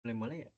Boleh-boleh ya?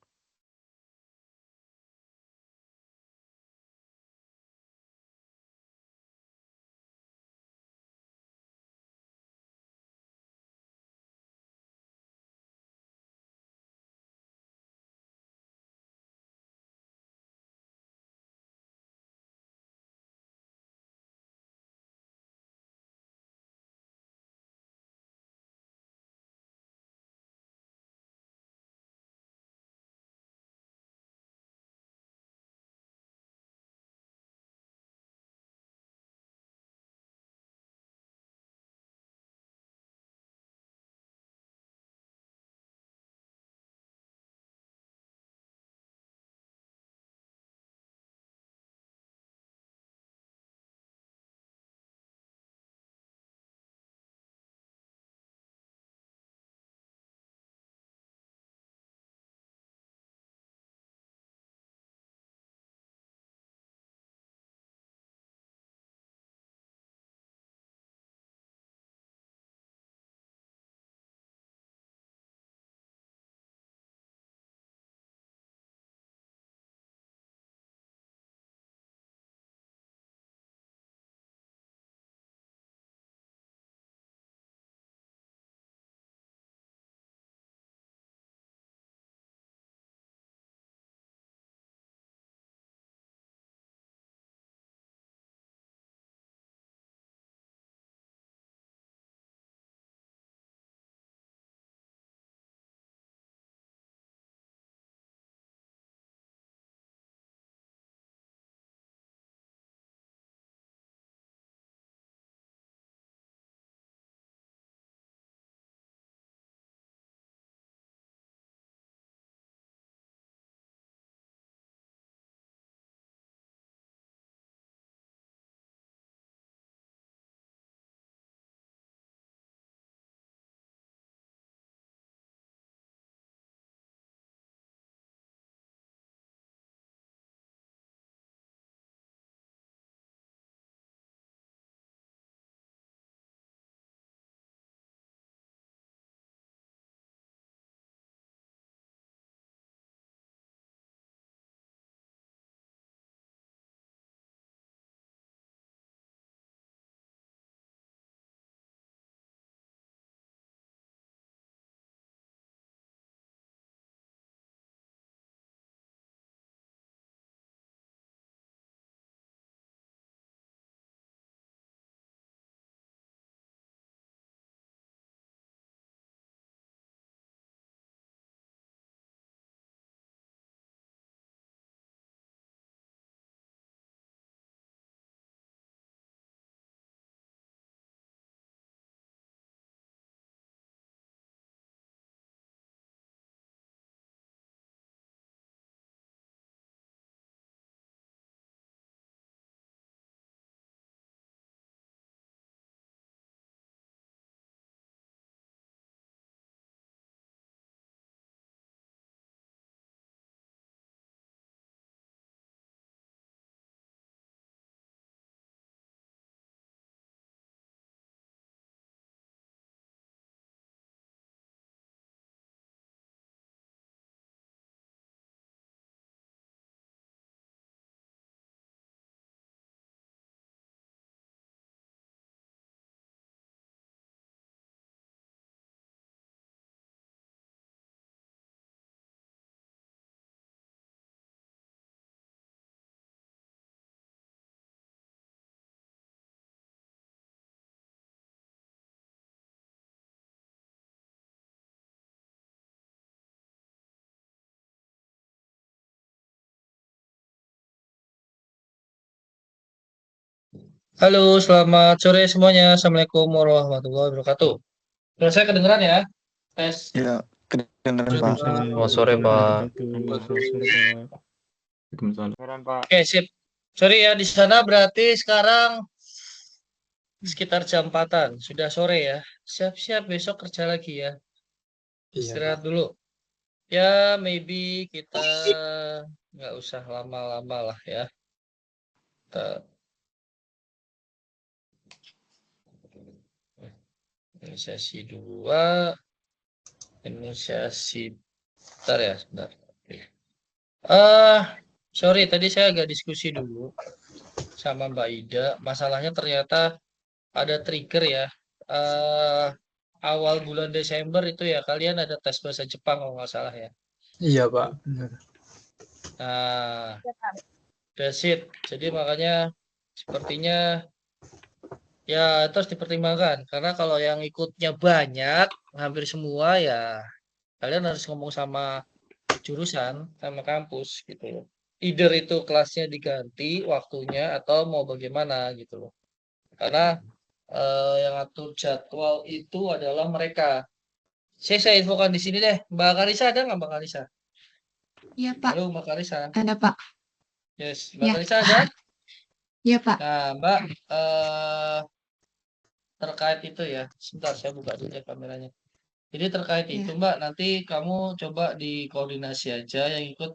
Halo, selamat sore semuanya. Assalamualaikum warahmatullahi wabarakatuh. Suara saya kedengeran ya? Tes. Ya, kedengeran Pak. Waalaikumsalam Selamat sore, warahmatullahi Pak. wabarakatuh. Selamat sore, Pak. Waalaikumsalam. Beneran Pak. Oke, sip. Sorry ya, di sana berarti sekarang sekitar jam 4-an. Sudah sore ya. Siap-siap besok kerja lagi ya. Iya, Pak. Istirahat dulu. Ya, maybe kita nggak usah lama-lama lah ya. Kita inisiasi dua, inisiasi. Bentar ya, sebentar. Oke. Eh, sorry, tadi saya agak diskusi dulu sama Mbak Ida. Masalahnya ternyata ada trigger ya. eh Awal bulan Desember itu ya kalian ada tes bahasa Jepang kalau nggak salah ya. Iya, Pak. Benar. Nah, that's it. Jadi makanya sepertinya ya itu harus dipertimbangkan karena kalau yang ikutnya banyak, hampir semua ya kalian harus ngomong sama jurusan, sama kampus gitu loh. Either itu kelasnya diganti waktunya atau mau bagaimana gitu loh. Karena yang atur jadwal itu adalah mereka. Saya infokan di sini deh. Mbak Karisa ada nggak Mbak Karisa? Iya, Pak. Halo Mbak Karisa. Ada, Pak. Yes, Mbak Ya, Karisa ada? iya, Pak. Nah, Mbak, terkait itu ya. Sebentar, saya buka dulu ya kameranya. Jadi terkait itu Ya, Mbak, nanti kamu coba dikoordinasi aja yang ikut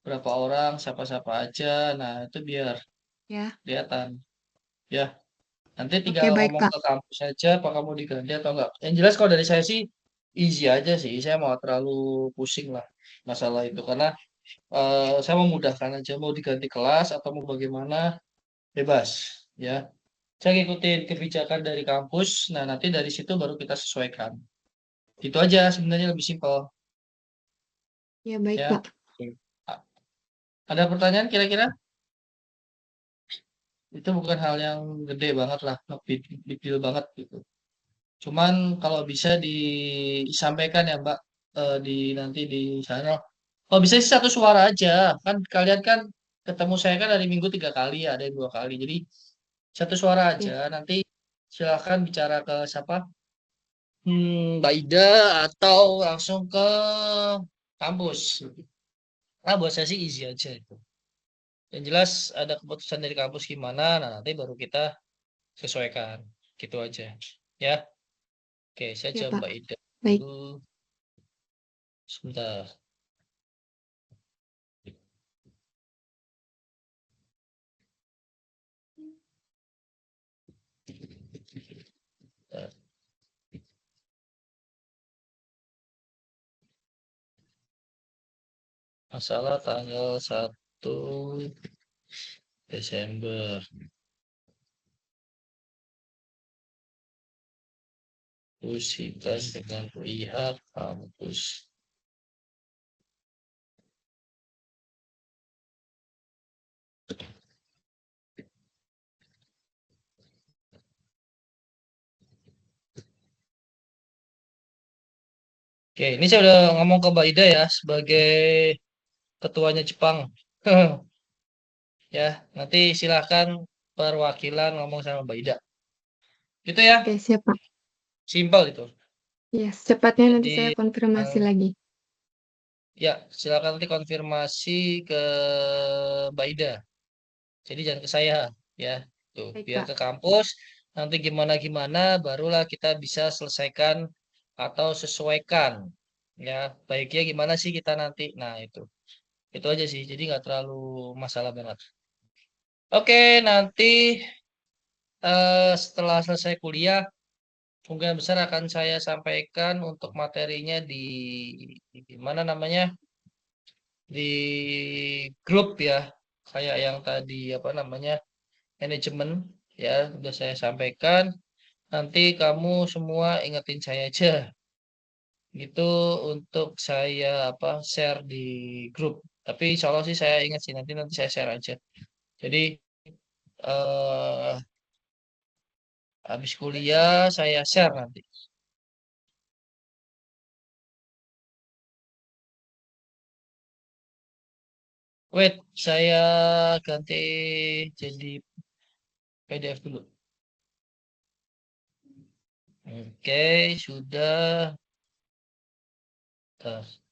berapa orang, siapa-siapa aja. Nah, itu biar ya. kelihatan. Ya, nanti Oke, tinggal baik, ngomong Pak. ke kampus aja, apa kamu diganti atau enggak. Yang jelas kalau dari saya sih easy aja sih. Saya mau terlalu pusing lah masalah itu karena saya memudahkan aja mau diganti kelas atau mau bagaimana bebas ya. Saya ngikutin kebijakan dari kampus. Nah, nanti dari situ baru kita sesuaikan. Itu aja sebenarnya lebih simpel Ya, baik, ya. Pak. A- Ada pertanyaan kira-kira? Itu bukan hal yang gede banget lah, big deal banget gitu. Cuman kalau bisa disampaikan ya Mbak di nanti di sana. Kalau bisa sih satu suara aja. Kan kalian kan ketemu saya kan hari Minggu 3 kali ya, ada yang 2 kali. Jadi satu suara aja. Ya, Nanti silahkan bicara ke siapa? Mbak Ida atau langsung ke kampus. Nah, buat saya sih easy aja itu. Yang jelas ada keputusan dari kampus gimana, nah nanti baru kita sesuaikan. Gitu aja. Ya, oke, saya ya, jawab Pak. Mbak Ida Baik. dulu. Sebentar. Masalah tanggal 1 Desember. Diskusikan dengan pihak kampus. Oke, ini saya udah ngomong ke Mbak Ida ya sebagai ketuanya Jepang. Ya, nanti silahkan perwakilan ngomong sama Mbak Ida. Gitu ya, Oke, siap, Pak. simpel itu. Ya, secepatnya nanti Jadi, saya konfirmasi eh, lagi. ya silakan nanti konfirmasi ke Mbak Ida. Jadi jangan ke saya, ya. Tuh, Baik, biar Pak. ke kampus. Nanti gimana-gimana, barulah kita bisa selesaikan atau sesuaikan. Ya, baiknya gimana sih kita nanti. Nah, itu aja sih. Jadi nggak terlalu masalah banget. Oke, nanti setelah selesai kuliah, kemungkinan besar akan saya sampaikan untuk materinya di mana namanya di grup ya, kayak yang tadi apa namanya manajemen ya udah saya sampaikan. Nanti kamu semua ingetin saya aja gitu untuk saya apa share di grup. Tapi insya Allah sih saya ingat sih nanti saya share aja. Jadi eh habis kuliah saya share nanti. Wait, saya ganti jadi PDF dulu. Oke, sudah. Tes.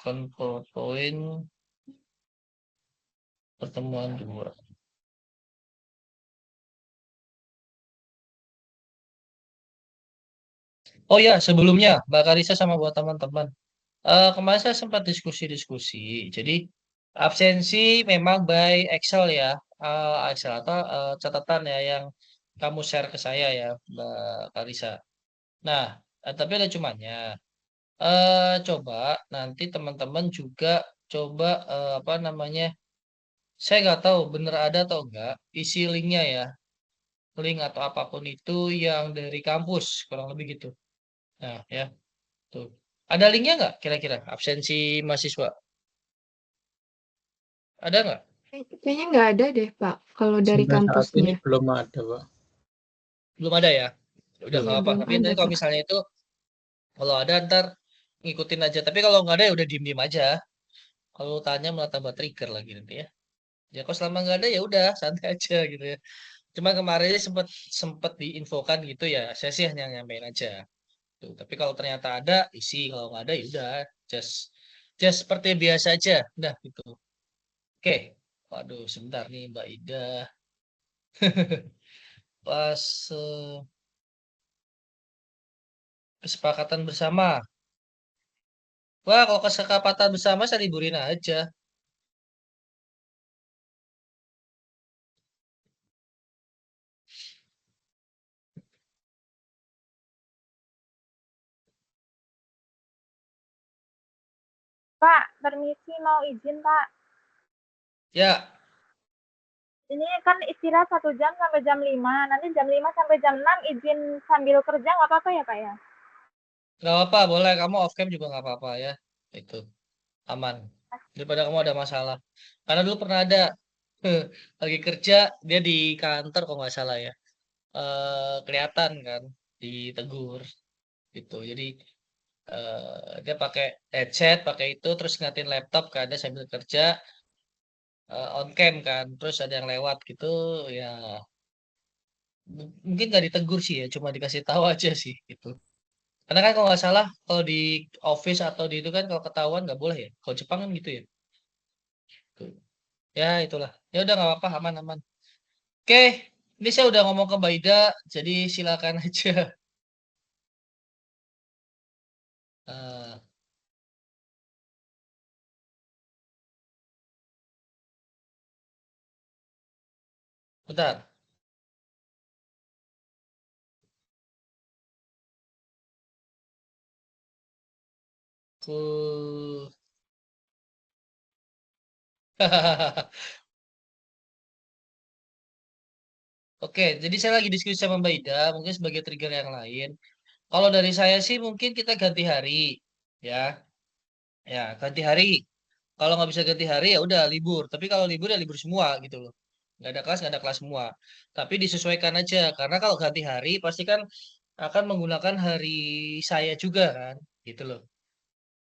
Control point pertemuan 2. Oh ya, sebelumnya Mbak Karisa sama buat teman-teman. Kemarin saya sempat diskusi-diskusi. Jadi absensi memang by Excel ya, Excel atau catatan ya yang kamu share ke saya ya, Mbak Karisa. Nah, tapi ada cumannya. Coba nanti teman-teman juga coba apa namanya? Saya nggak tahu bener ada atau enggak isi linknya ya, link atau apapun itu yang dari kampus kurang lebih gitu. Nah ya, tuh. Ada linknya nggak kira-kira absensi mahasiswa? Ada nggak? Kayaknya nggak ada deh, Pak, kalau dari Sampai saat ini kampusnya. belum ada, Pak. Belum ada ya? Ya udah nggak Iya, apa. belum Tapi ada, nanti kalau Pak. misalnya itu kalau ada ntar ngikutin aja. Tapi kalau nggak ada ya udah diem-diem aja. Kalau tanya malah tambah trigger lagi nanti ya. Ya kalau selama nggak ada ya udah santai aja gitu ya. Cuma kemarin sempet sempet diinfokan gitu ya. Saya sih hanya nyampein aja. Tuh, tapi kalau ternyata ada isi, kalau nggak ada ya udah just just seperti biasa aja. Udah gitu. Oke. Waduh, sebentar nih Mbak Ida. Pas kesepakatan bersama. Wah, kalau kesepakatan bersama saya liburin aja. Pak, permisi mau izin Pak. Ya, Ini kan istirahat 1 jam sampai jam 5. Nanti jam 5 sampai jam 6 izin sambil kerja nggak apa-apa ya Pak ya? nggak apa-apa, boleh. Kamu off cam juga nggak apa-apa ya. Itu aman. Daripada kamu ada masalah. Karena dulu pernah ada lagi kerja dia di kantor kok nggak salah ya. Kelihatan kan ditegur gitu. Jadi dia pakai headset, pakai itu terus ngatin laptop kan dia sambil kerja on cam kan. Terus ada yang lewat gitu ya. Mungkin nggak ditegur sih ya, cuma dikasih tahu aja sih gitu. Karena kan kalau nggak salah, kalau di office atau di itu kan kalau ketahuan nggak boleh ya. Kalau Jepang kan gitu ya. Tuh. Ya itulah. Ya udah nggak apa-apa, aman-aman. Oke, ini saya udah ngomong ke Mbak Ida, jadi silakan aja. Eh, bentar. Ku... Oke, jadi saya lagi diskusi sama Mbak Ida, mungkin sebagai trigger yang lain. Kalau dari saya sih mungkin kita ganti hari, ya, ya ganti hari. Kalau nggak bisa ganti hari ya udah libur. Tapi kalau libur ya libur semua gitu loh. Nggak ada kelas semua. Tapi disesuaikan aja karena kalau ganti hari pasti kan akan menggunakan hari saya juga kan, gitu loh.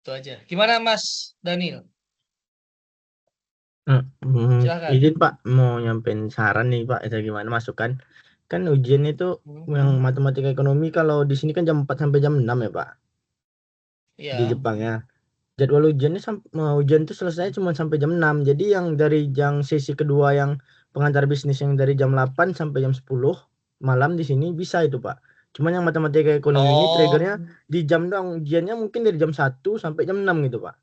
Itu aja. Gimana Mas Daniel? Silahkan. Izin Pak, mau nyampein saran nih Pak, itu gimana masukan? Kan ujian itu yang matematika ekonomi kalau di sini kan jam 4 sampai jam 6 ya Pak, di Iya. Jepang ya. Jadwal ujiannya ujian itu selesai cuma sampai jam 6. Jadi yang dari yang sesi kedua yang pengantar bisnis yang dari jam 8 sampai jam 10 malam di sini bisa itu Pak. Cuman yang matematika ekonomi ini Oh, triggernya di jam dong, ujiannya mungkin dari jam 1 sampai jam 6 gitu Pak.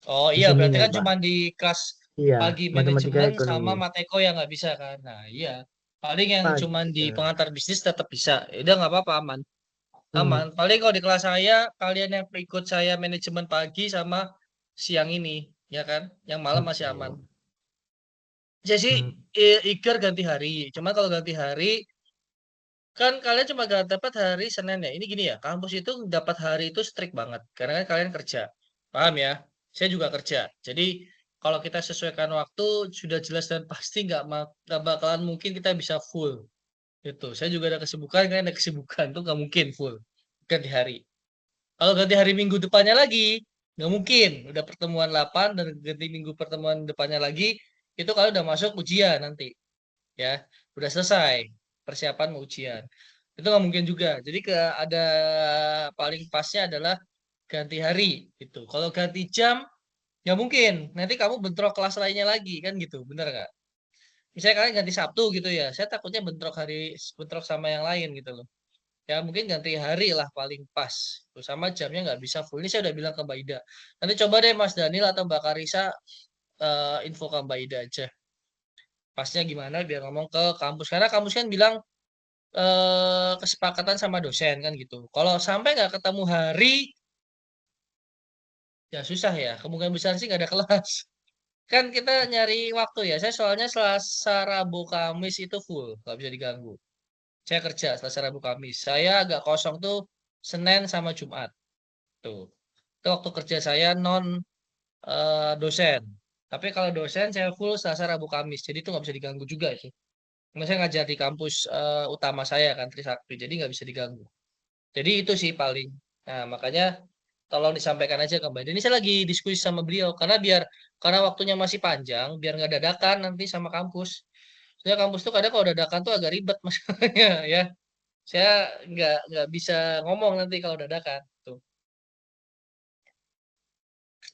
oh Di iya berarti seninya kan Pak. cuma di kelas Iya, pagi matematika manajemen sama ekonomi. mateko yang nggak bisa kan. Nah iya. Paling yang Pak, cuman di ya. pengantar bisnis tetap bisa. Ya udah nggak apa-apa aman. Aman. Hmm. Paling kalau di kelas saya kalian yang ikut saya manajemen pagi sama siang ini, ya kan? Yang malam masih aman. Oke. Jadi Hmm. eager ganti hari. Cuma kalau ganti hari kan kalian cuma gak dapat hari Senin ya. Ini gini ya, kampus itu dapat hari itu strict banget karena kan kalian kerja. Paham ya? Saya juga kerja. Jadi kalau kita sesuaikan waktu sudah jelas dan pasti nggak bakalan mungkin kita bisa full. Itu. Saya juga ada kesibukan, kalian ada kesibukan tuh nggak mungkin full ganti hari. Kalau ganti hari minggu depannya lagi, nggak mungkin. Udah pertemuan 8 dan ganti minggu pertemuan depannya lagi, itu kalau udah masuk ujian nanti. Ya, udah selesai persiapan mau ujian. Itu nggak mungkin juga. Jadi ada paling pasnya adalah ganti hari gitu. Kalau ganti jam, ya mungkin. Nanti kamu bentrok kelas lainnya lagi kan gitu, bener nggak? Misalnya kalian ganti Sabtu gitu ya, saya takutnya bentrok sama yang lain gitu loh. Ya mungkin ganti hari lah paling pas. Tuh, sama jamnya nggak bisa full. Ini saya udah bilang ke Mbak Ida. Nanti coba deh Mas Daniel atau Mbak Karisa info ke Mbak Ida aja. Pasnya gimana biar ngomong ke kampus. Karena kampus kan bilang kesepakatan sama dosen kan gitu. Kalau sampai nggak ketemu hari, ya susah ya. Kemungkinan besar sih nggak ada kelas. Kan kita nyari waktu ya. Saya soalnya Selasa, Rabu, Kamis itu full, nggak bisa diganggu. Saya kerja Selasa, Rabu, Kamis. Saya agak kosong tuh Senin sama Jumat. Tuh. Itu waktu kerja saya non dosen. Tapi kalau dosen saya full Selasa, Rabu, Kamis. Jadi itu nggak bisa diganggu juga sih. Saya ngajar di kampus utama saya kan Trisakti. Jadi nggak bisa diganggu. Jadi itu sih paling. Nah, makanya tolong disampaikan aja ke Mbak. Ini saya lagi diskusi sama beliau karena waktunya masih panjang, biar nggak dadakan nanti sama kampus. Soalnya kampus tuh kadang kalau dadakan tuh agak ribet masalahnya ya. Saya nggak bisa ngomong nanti kalau dadakan. Tuh.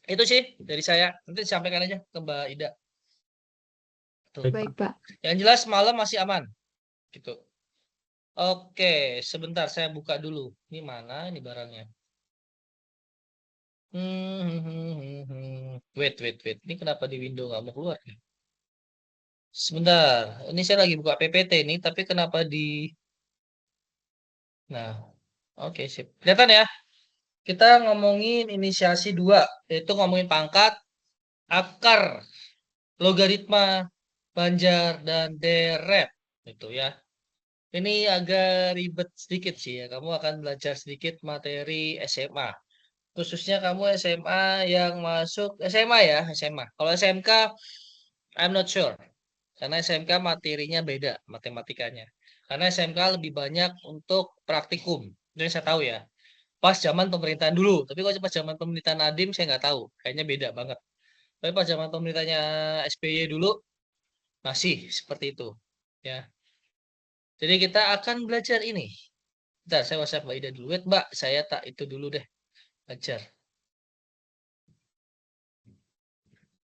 Itu sih dari saya. Nanti disampaikan aja ke Mbak Ida. Tuh. Baik, Pak. Yang jelas malam masih aman. Gitu. Oke, sebentar saya buka dulu. Ini mana ini barangnya? Wait. Ini kenapa di window nggak mau keluar ya? Sebentar. Ini saya lagi buka PPT ini, tapi kenapa di... Nah, oke sip. Kelihatan ya? Kita ngomongin inisiasi 2, yaitu ngomongin pangkat, akar, logaritma, banjar, dan deret. Itu ya. Ini agak ribet sedikit sih ya. Kamu akan belajar sedikit materi SMA. Khususnya kamu SMA yang masuk SMA ya, SMA. Kalau SMK, I'm not sure. Karena SMK materinya beda, matematikanya. Karena SMK lebih banyak untuk praktikum. Itu yang saya tahu ya. Pas zaman pemerintahan dulu. Tapi kalau pas zaman pemerintahan Nadiem, saya nggak tahu. Kayaknya beda banget. Tapi pas zaman pemerintahnya SBY dulu, masih seperti itu. Ya. Jadi kita akan belajar ini. Bentar, saya WhatsApp Mbak Ida dulu. Wait, Mbak, saya tak itu dulu deh. Belajar.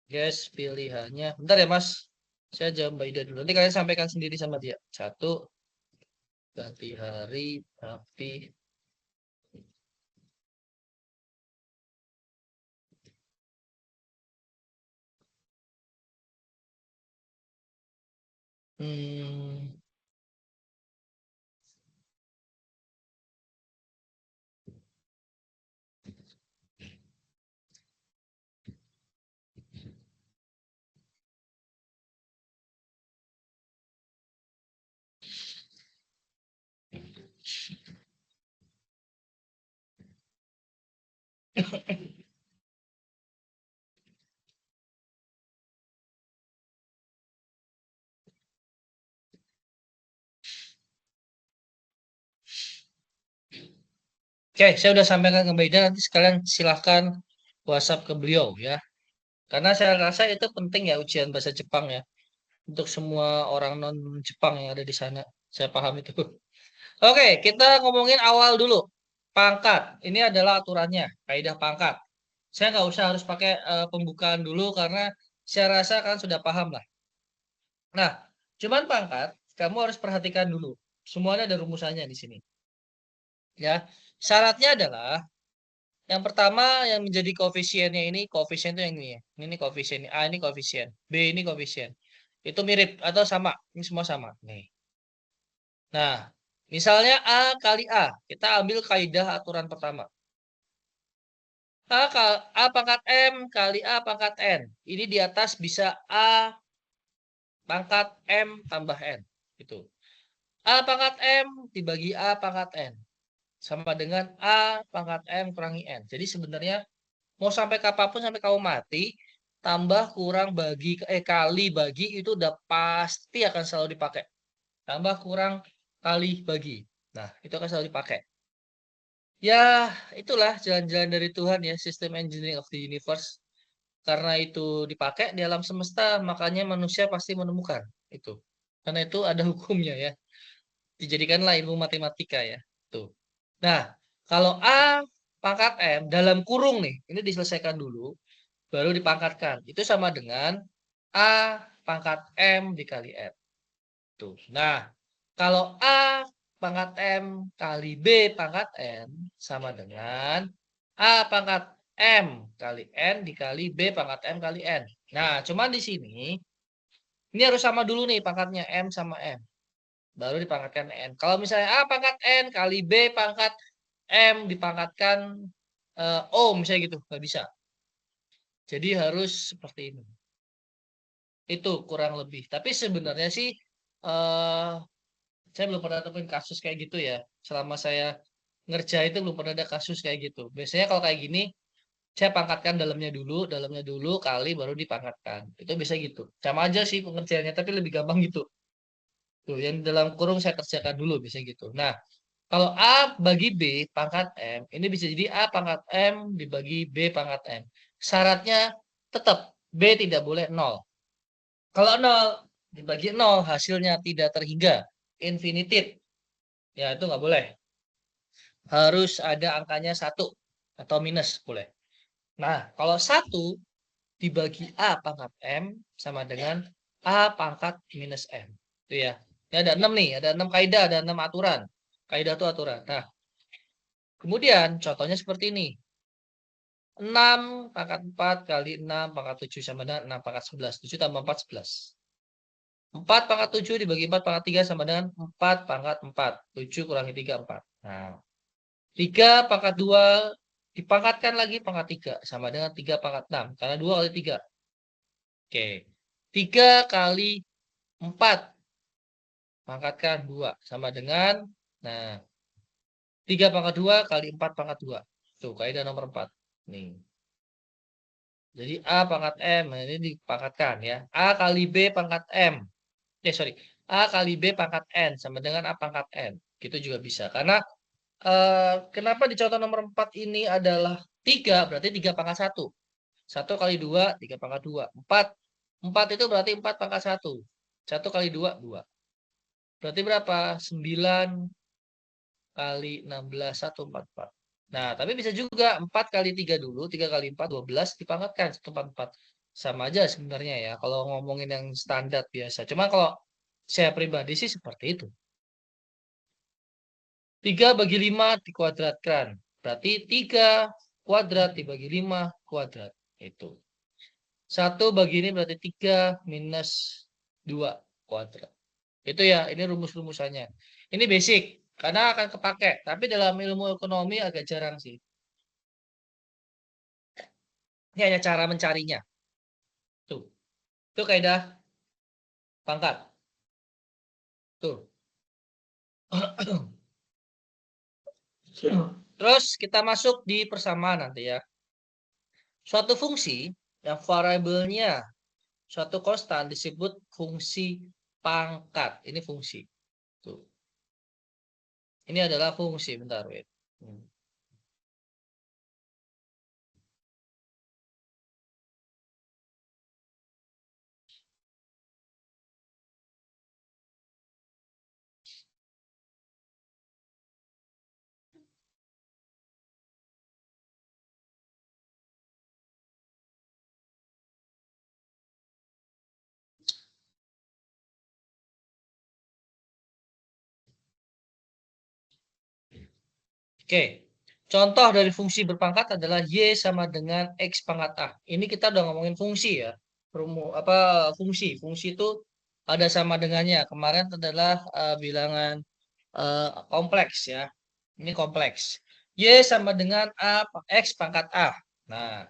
Guys, pilihannya. Bentar ya, Mas. Saya jawab Mbak Ida dulu. Nanti kalian sampaikan sendiri sama dia. 1, ganti hari, tapi hmm, Oke, saya udah sampaikan ke Mbak Ida. Nanti sekalian silahkan WhatsApp ke beliau ya. Karena saya rasa itu penting ya ujian bahasa Jepang ya. Untuk semua orang non-Jepang yang ada di sana. Saya paham itu. Oke, kita ngomongin awal dulu. Pangkat. Ini adalah aturannya. Kaidah pangkat. Saya nggak usah harus pakai pembukaan dulu karena saya rasa kan sudah paham lah. Nah, cuman pangkat, kamu harus perhatikan dulu. Semuanya ada rumusannya di sini. Ya, syaratnya adalah yang pertama yang menjadi koefisiennya ini, koefisien itu yang ini ya. Ini koefisien, A ini koefisien, B ini koefisien. Itu mirip atau sama, ini semua sama. Nih. Nah, misalnya A kali A, kita ambil kaidah aturan pertama. A pangkat M kali A pangkat N. Ini di atas bisa A pangkat M tambah N. Itu. A pangkat M dibagi A pangkat N. Sama dengan A pangkat M kurangi N. Jadi sebenarnya mau sampai kapanpun sampai kamu mati, tambah kurang bagi kali bagi itu udah pasti akan selalu dipakai. Tambah kurang kali bagi. Nah, itu akan selalu dipakai. Ya, itulah jalan-jalan dari Tuhan ya, sistem engineering of the universe. karena itu dipakai di alam semesta, makanya manusia pasti menemukan itu. Karena itu ada hukumnya ya. Dijadikanlah ilmu matematika ya. Tuh. Nah, kalau A pangkat M dalam kurung nih, ini diselesaikan dulu, baru dipangkatkan. Itu sama dengan A pangkat M dikali M. Tuh. Nah, kalau A pangkat M kali B pangkat N sama dengan A pangkat M kali N dikali B pangkat M kali N. Nah, cuman di sini ini harus sama dulu nih pangkatnya M sama M. Baru dipangkatkan N. Kalau misalnya A pangkat N kali B pangkat M dipangkatkan O misalnya gitu, nggak bisa. Jadi harus seperti ini. Itu kurang lebih. Tapi sebenarnya sih saya belum pernah temuin kasus kayak gitu ya. Selama saya ngerjain itu belum pernah ada kasus kayak gitu. Biasanya kalau kayak gini, saya pangkatkan dalamnya dulu kali baru dipangkatkan. Itu bisa gitu. Sama aja sih pengerjaannya, tapi lebih gampang gitu. Tuh, yang dalam kurung saya kerjakan dulu bisa gitu. Nah, kalau A bagi B pangkat M, ini bisa jadi A pangkat M dibagi B pangkat M. Syaratnya tetap B tidak boleh 0. Kalau 0 dibagi 0 hasilnya tidak terhingga, infinitif. Ya, itu nggak boleh. Harus ada angkanya 1 atau minus boleh. Nah, kalau 1 dibagi A pangkat M sama dengan A pangkat minus M. Itu ya. Ini ada 6 nih, ada 6 kaidah, ada 6 aturan. Kaidah itu aturan. Nah, kemudian contohnya seperti ini. 6 pangkat 4 kali 6 pangkat 7 sama dengan 6 pangkat 11. 7 tambah 4, 11. 4 pangkat 7 dibagi 4 pangkat 3 sama dengan 4 pangkat 4. 7 kurangi 3, 4. Nah, 3 pangkat 2 dipangkatkan lagi pangkat 3 sama dengan 3 pangkat 6. Karena 2 kali 3. Oke. 3 kali 4 pangkatkan 2 sama dengan, nah, 3 pangkat 2 kali 4 pangkat 2. Tuh, kaidah nomor 4. Nih. Jadi A pangkat M, nah ini dipangkatkan ya. A kali B pangkat M. A kali B pangkat N sama dengan A pangkat N. Gitu juga bisa. Karena kenapa di contoh nomor 4 ini adalah 3, berarti 3 pangkat 1. 1 kali 2, 3 pangkat 2. 4 itu berarti 4 pangkat 1. 1 kali 2, 2. Berarti berapa? 9 kali 16, 144. Nah, tapi bisa juga 4 kali 3 dulu, 3 kali 4, 12, dipangkatkan, 144. Sama aja sebenarnya ya, kalau ngomongin yang standar biasa. Cuma kalau saya pribadi sih seperti itu. 3 bagi 5 dikuadratkan. Berarti 3 kuadrat dibagi 5 kuadrat. Itu. 1 bagi ini berarti 3 minus 2 kuadrat. Itu ya, ini rumus-rumusannya. Ini basic, karena akan kepake. Tapi dalam ilmu ekonomi agak jarang sih. Ini hanya cara mencarinya. Tuh. Itu kaidah pangkat. Tuh. Terus kita masuk di persamaan nanti ya. Suatu fungsi yang variabelnya suatu konstan disebut fungsi pangkat. Ini fungsi. Tuh. Ini adalah fungsi. Bentar, wait. Oke, contoh dari fungsi berpangkat adalah Y sama dengan X pangkat A. Ini kita udah ngomongin fungsi ya. Fungsi. Fungsi itu ada sama dengannya. Kemarin adalah bilangan kompleks ya. Ini kompleks. Y sama dengan X pangkat A. Nah,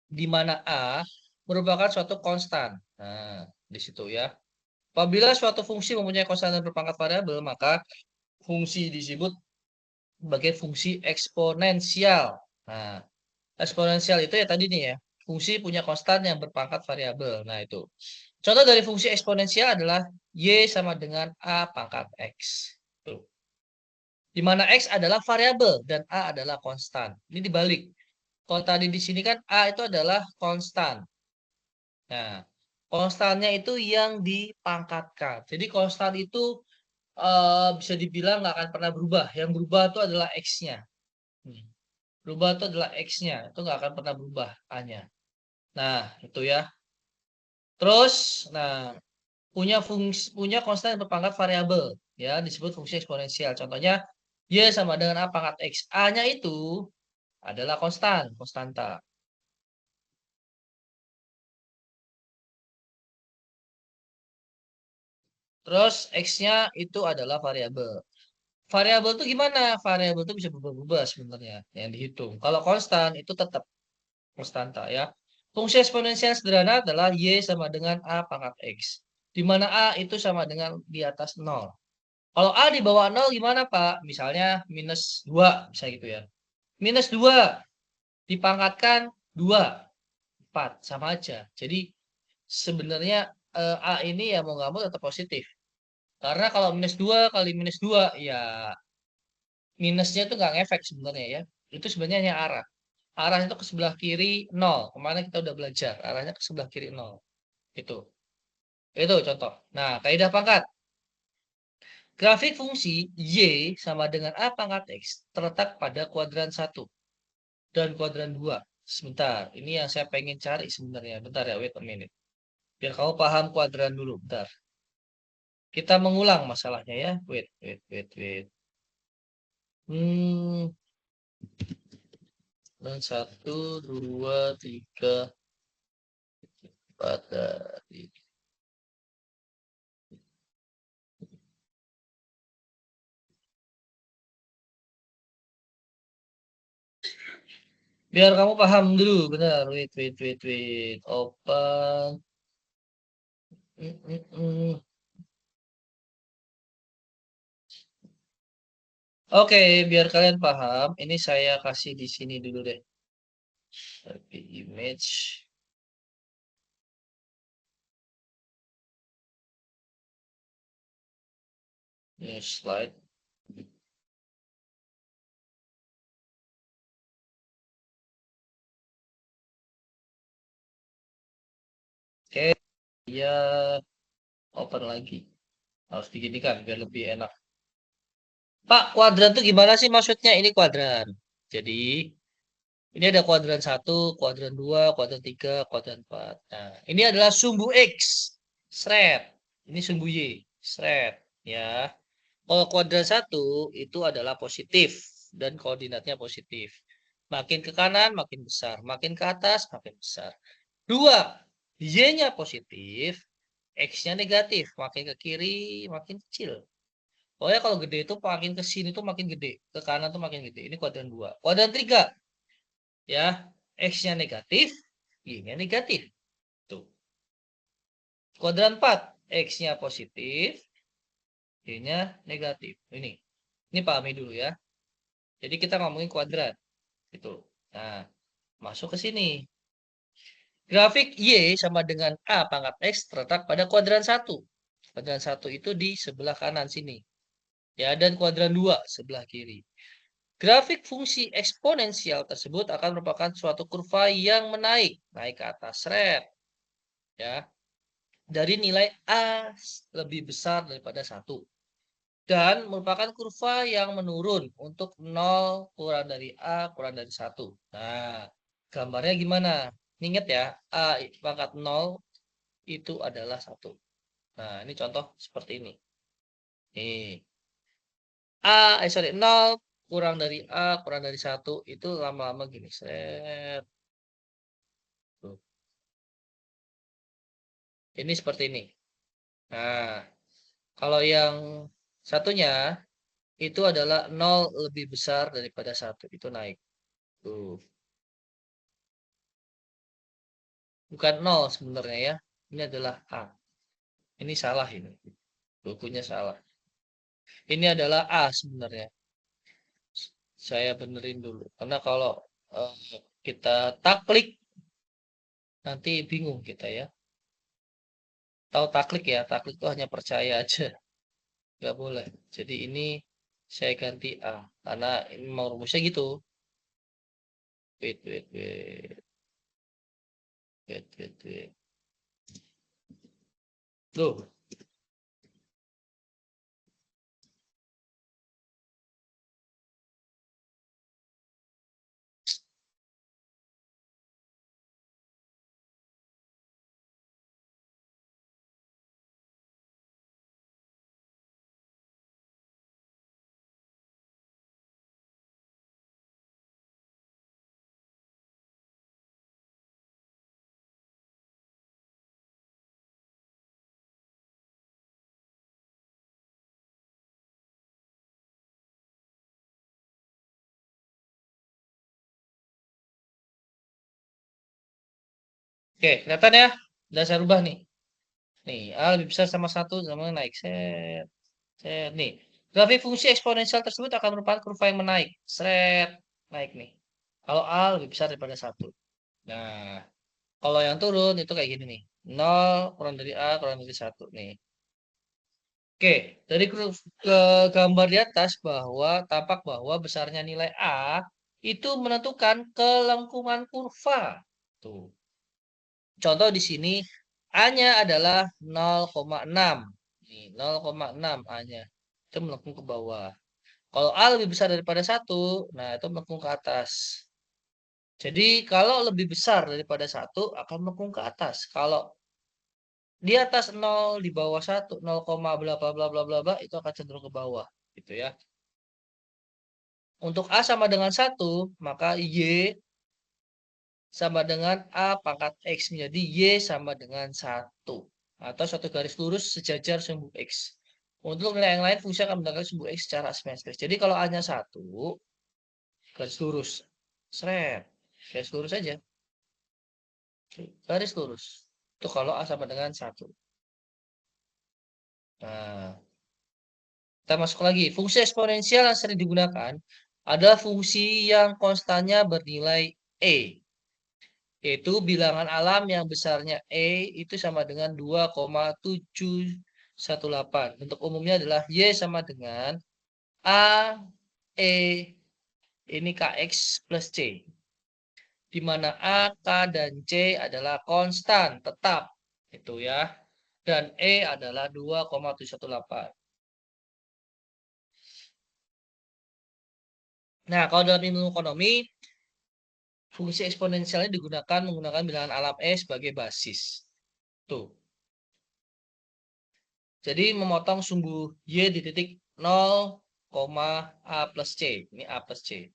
di mana A merupakan suatu konstan. Nah, di situ ya. Apabila suatu fungsi mempunyai konstan dan berpangkat variabel, maka fungsi disebut sebagai fungsi eksponensial. Nah, eksponensial itu ya tadi nih ya, fungsi punya konstan yang berpangkat variabel. Nah, itu. Contoh dari fungsi eksponensial adalah Y sama dengan A pangkat X. Tuh. Di mana X adalah variabel dan A adalah konstan. Ini dibalik. Kalau tadi di sini kan A itu adalah konstan. Nah, konstannya itu yang dipangkatkan. Jadi konstan itu bisa dibilang nggak akan pernah berubah. Yang berubah itu adalah X-nya. Berubah itu adalah X-nya. Itu nggak akan pernah berubah A-nya. Nah, itu ya. Terus, nah, punya konstan yang berpangkat variabel. Ya, disebut fungsi eksponensial. Contohnya, Y sama dengan A pangkat X. A-nya itu adalah konstanta. Terus X-nya itu adalah variabel. Variabel itu gimana? Variabel itu bisa berubah-ubah sebenarnya yang dihitung. Kalau konstan itu tetap konstanta ya. Fungsi eksponensial sederhana adalah Y sama dengan A pangkat X. Di mana A itu sama dengan di atas 0. Kalau A di bawah 0 gimana Pak? Misalnya minus 2, bisa gitu ya. Minus 2 dipangkatkan 2, 4, sama aja. Jadi sebenarnya A ini ya mau nggak mau tetap positif. Karena kalau minus 2 kali minus 2 ya minusnya itu nggak ngefek sebenarnya ya. Itu sebenarnya hanya arah. Arahnya itu ke sebelah kiri 0. Kemarin kita udah belajar. Arahnya ke sebelah kiri 0. Itu. Itu contoh. Nah, kaidah pangkat. Grafik fungsi Y sama dengan A pangkat X terletak pada kuadran 1 dan kuadran 2. Sebentar. Ini yang saya pengen cari sebenarnya. Bentar ya, wait a minute. Biar kamu paham kuadran dulu. Bentar. Kita mengulang masalahnya ya. Wait. Dan 1, 2, 3, 4 dari. Biar kamu paham dulu, benar. Wait. Open. Oke, biar kalian paham, ini saya kasih di sini dulu deh. Tapi image. Ini slide. Oke, ya open lagi. Harus diginikan biar lebih enak. Pak, kuadran itu gimana sih maksudnya? Ini kuadran. Jadi, ini ada kuadran 1, kuadran 2, kuadran 3, kuadran 4. Nah, ini adalah sumbu X. Seret. Ini sumbu Y. Seret. Ya. Kalau kuadran 1 itu adalah positif. Dan koordinatnya positif. Makin ke kanan, makin besar. Makin ke atas, makin besar. 2. Y-nya positif. X-nya negatif. Makin ke kiri, makin kecil. Pokoknya kalau gede itu makin ke sini tuh makin gede. Ke kanan tuh makin gede. Ini kuadran 2. Kuadran 3. Ya, X-nya negatif, Y-nya negatif. Tuh. Kuadran 4, X-nya positif, Y-nya negatif. Ini pahami dulu ya. Jadi kita ngomongin kuadran. Gitu. Nah, masuk ke sini. Grafik Y sama dengan A pangkat X terletak pada kuadran 1. Kuadran 1 itu di sebelah kanan sini. Ya, dan kuadran 2 sebelah kiri. Grafik fungsi eksponensial tersebut akan merupakan suatu kurva yang naik ke atas red. Ya. Dari nilai A lebih besar daripada 1. Dan merupakan kurva yang menurun untuk 0 kurang dari A kurang dari 1. Nah, gambarnya gimana? Ingat ya, A pangkat 0 itu adalah 1. Nah, ini contoh seperti ini. Nih. 0 kurang dari A kurang dari 1 itu lama-lama gini. Set. Tuh. Ini seperti ini. Nah, kalau yang satunya itu adalah 0 lebih besar daripada 1. Itu naik. Tuh. Bukan 0 sebenarnya ya. Ini adalah A. Ini salah ini. Bukunya salah. Ini adalah A sebenarnya. Saya benerin dulu. Karena kalau kita taklik nanti bingung kita ya. Tahu taklik ya? Taklik itu hanya percaya aja. Nggak boleh. Jadi ini saya ganti A. Karena ini mau rumusnya gitu. Wait. Tuh. Oke, kelihatan ya? Udah saya rubah nih. Nih, A lebih besar sama 1 sama naik. Set. Nih. Grafik fungsi eksponensial tersebut akan merupakan kurva yang menaik. Seret. Naik nih. Kalau A lebih besar daripada 1. Nah, kalau yang turun itu kayak gini nih. 0 kurang dari A kurang dari 1 nih. Oke, dari ke gambar di atas bahwa tampak bahwa besarnya nilai A itu menentukan kelengkungan kurva. Tuh. Contoh di sini A-nya adalah 0,6. Nih, 0,6 A-nya. Itu melengkung ke bawah. Kalau A lebih besar daripada 1, nah itu melengkung ke atas. Jadi kalau lebih besar daripada 1 akan melengkung ke atas. Kalau di atas 0 di bawah 1, 0, bla bla bla bla bla bla itu akan cenderung ke bawah, gitu ya. Untuk A sama dengan 1, maka Y sama dengan A pangkat X menjadi Y sama dengan 1. Atau suatu garis lurus sejajar sumbu X. Untuk nilai yang lain, fungsi akan mendapatkan sumbu X secara asimetris. Jadi kalau A-nya 1, garis lurus. Seret. Garis lurus aja. Garis lurus. Itu kalau A sama dengan 1. Nah, kita masuk lagi. Fungsi eksponensial yang sering digunakan adalah fungsi yang konstannya bernilai E. Yaitu bilangan alam yang besarnya E itu sama dengan 2,718. Bentuk umumnya adalah Y sama dengan A, E, ini KX plus C. Di mana A, K, dan C adalah konstan, tetap. Itu ya. Dan E adalah 2,718. Nah, kalau dalam ilmu ekonomi, fungsi eksponensialnya digunakan menggunakan bilangan alam E sebagai basis. Tuh. Jadi memotong sumbu Y di titik 0, A plus C. Ini A plus C.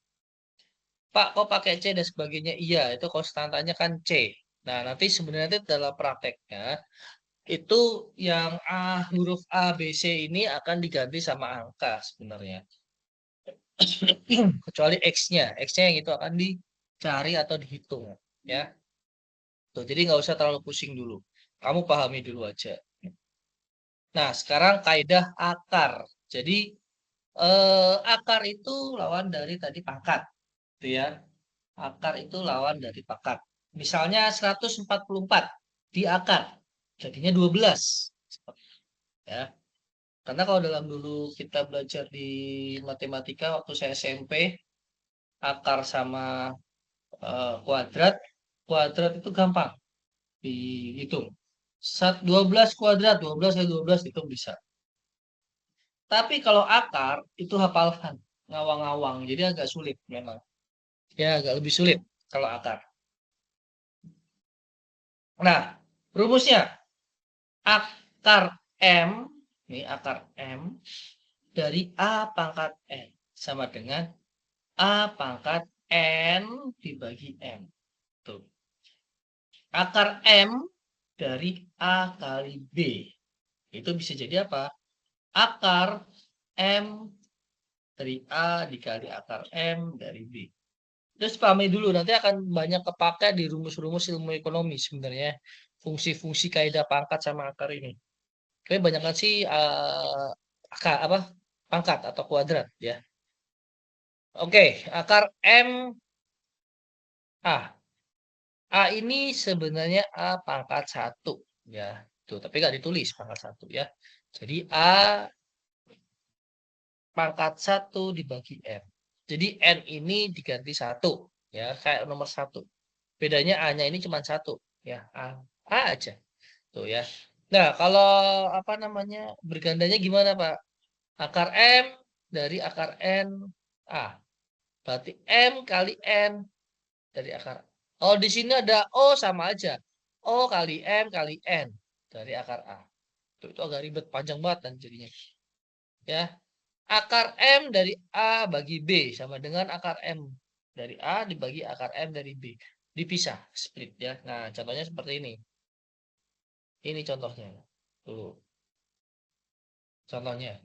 Pak, kok pakai C dan sebagainya? Iya, itu konstantanya kan C. Nah, nanti sebenarnya dalam prakteknya, itu yang huruf A, B, C ini akan diganti sama angka sebenarnya. Kecuali X-nya. X-nya yang itu akan dicari atau dihitung. Ya. Tuh, jadi nggak usah terlalu pusing dulu. Kamu pahami dulu aja. Nah, sekarang kaidah akar. Jadi, akar itu lawan dari tadi pangkat. Gitu ya. Akar itu lawan dari pangkat. Misalnya 144 di akar. Jadinya 12. Ya. Karena kalau dalam dulu kita belajar di matematika waktu saya SMP, akar sama kuadrat, kuadrat itu gampang dihitung. 12 kuadrat, 12 kali 12 itu bisa. Tapi kalau akar itu hafalan, ngawang-ngawang, jadi agak sulit memang. Ya, agak lebih sulit kalau akar. Nah, rumusnya akar M, ini akar M dari A pangkat N sama dengan A pangkat N dibagi M. Tuh. Akar M dari A kali B. Itu bisa jadi apa? Akar M dari A dikali akar M dari B. Terus pahami dulu, nanti akan banyak kepakai di rumus-rumus ilmu ekonomi sebenarnya. Fungsi-fungsi kaidah pangkat sama akar ini. Tapi banyak kan sih pangkat atau kuadrat ya. Oke, akar M A. A ini sebenarnya A pangkat 1 ya. Tuh, tapi nggak ditulis pangkat 1 ya. Jadi A pangkat 1 dibagi M. Jadi N ini diganti 1 Ya, kayak nomor 1. Bedanya A-nya ini cuma 1. Ya, A aja. Tuh ya. Nah, kalau apa namanya bergandanya gimana, Pak? Akar M dari akar N A. Berarti M kali N dari akar. Oh, di sini ada O sama aja. O kali M kali N dari akar A. Itu agak ribet, panjang banget dan jadinya. Ya. Akar M dari A bagi B sama dengan akar M dari A dibagi akar M dari B. Dipisah, split ya. Nah, contohnya seperti ini. Ini contohnya. Tuh. Contohnya.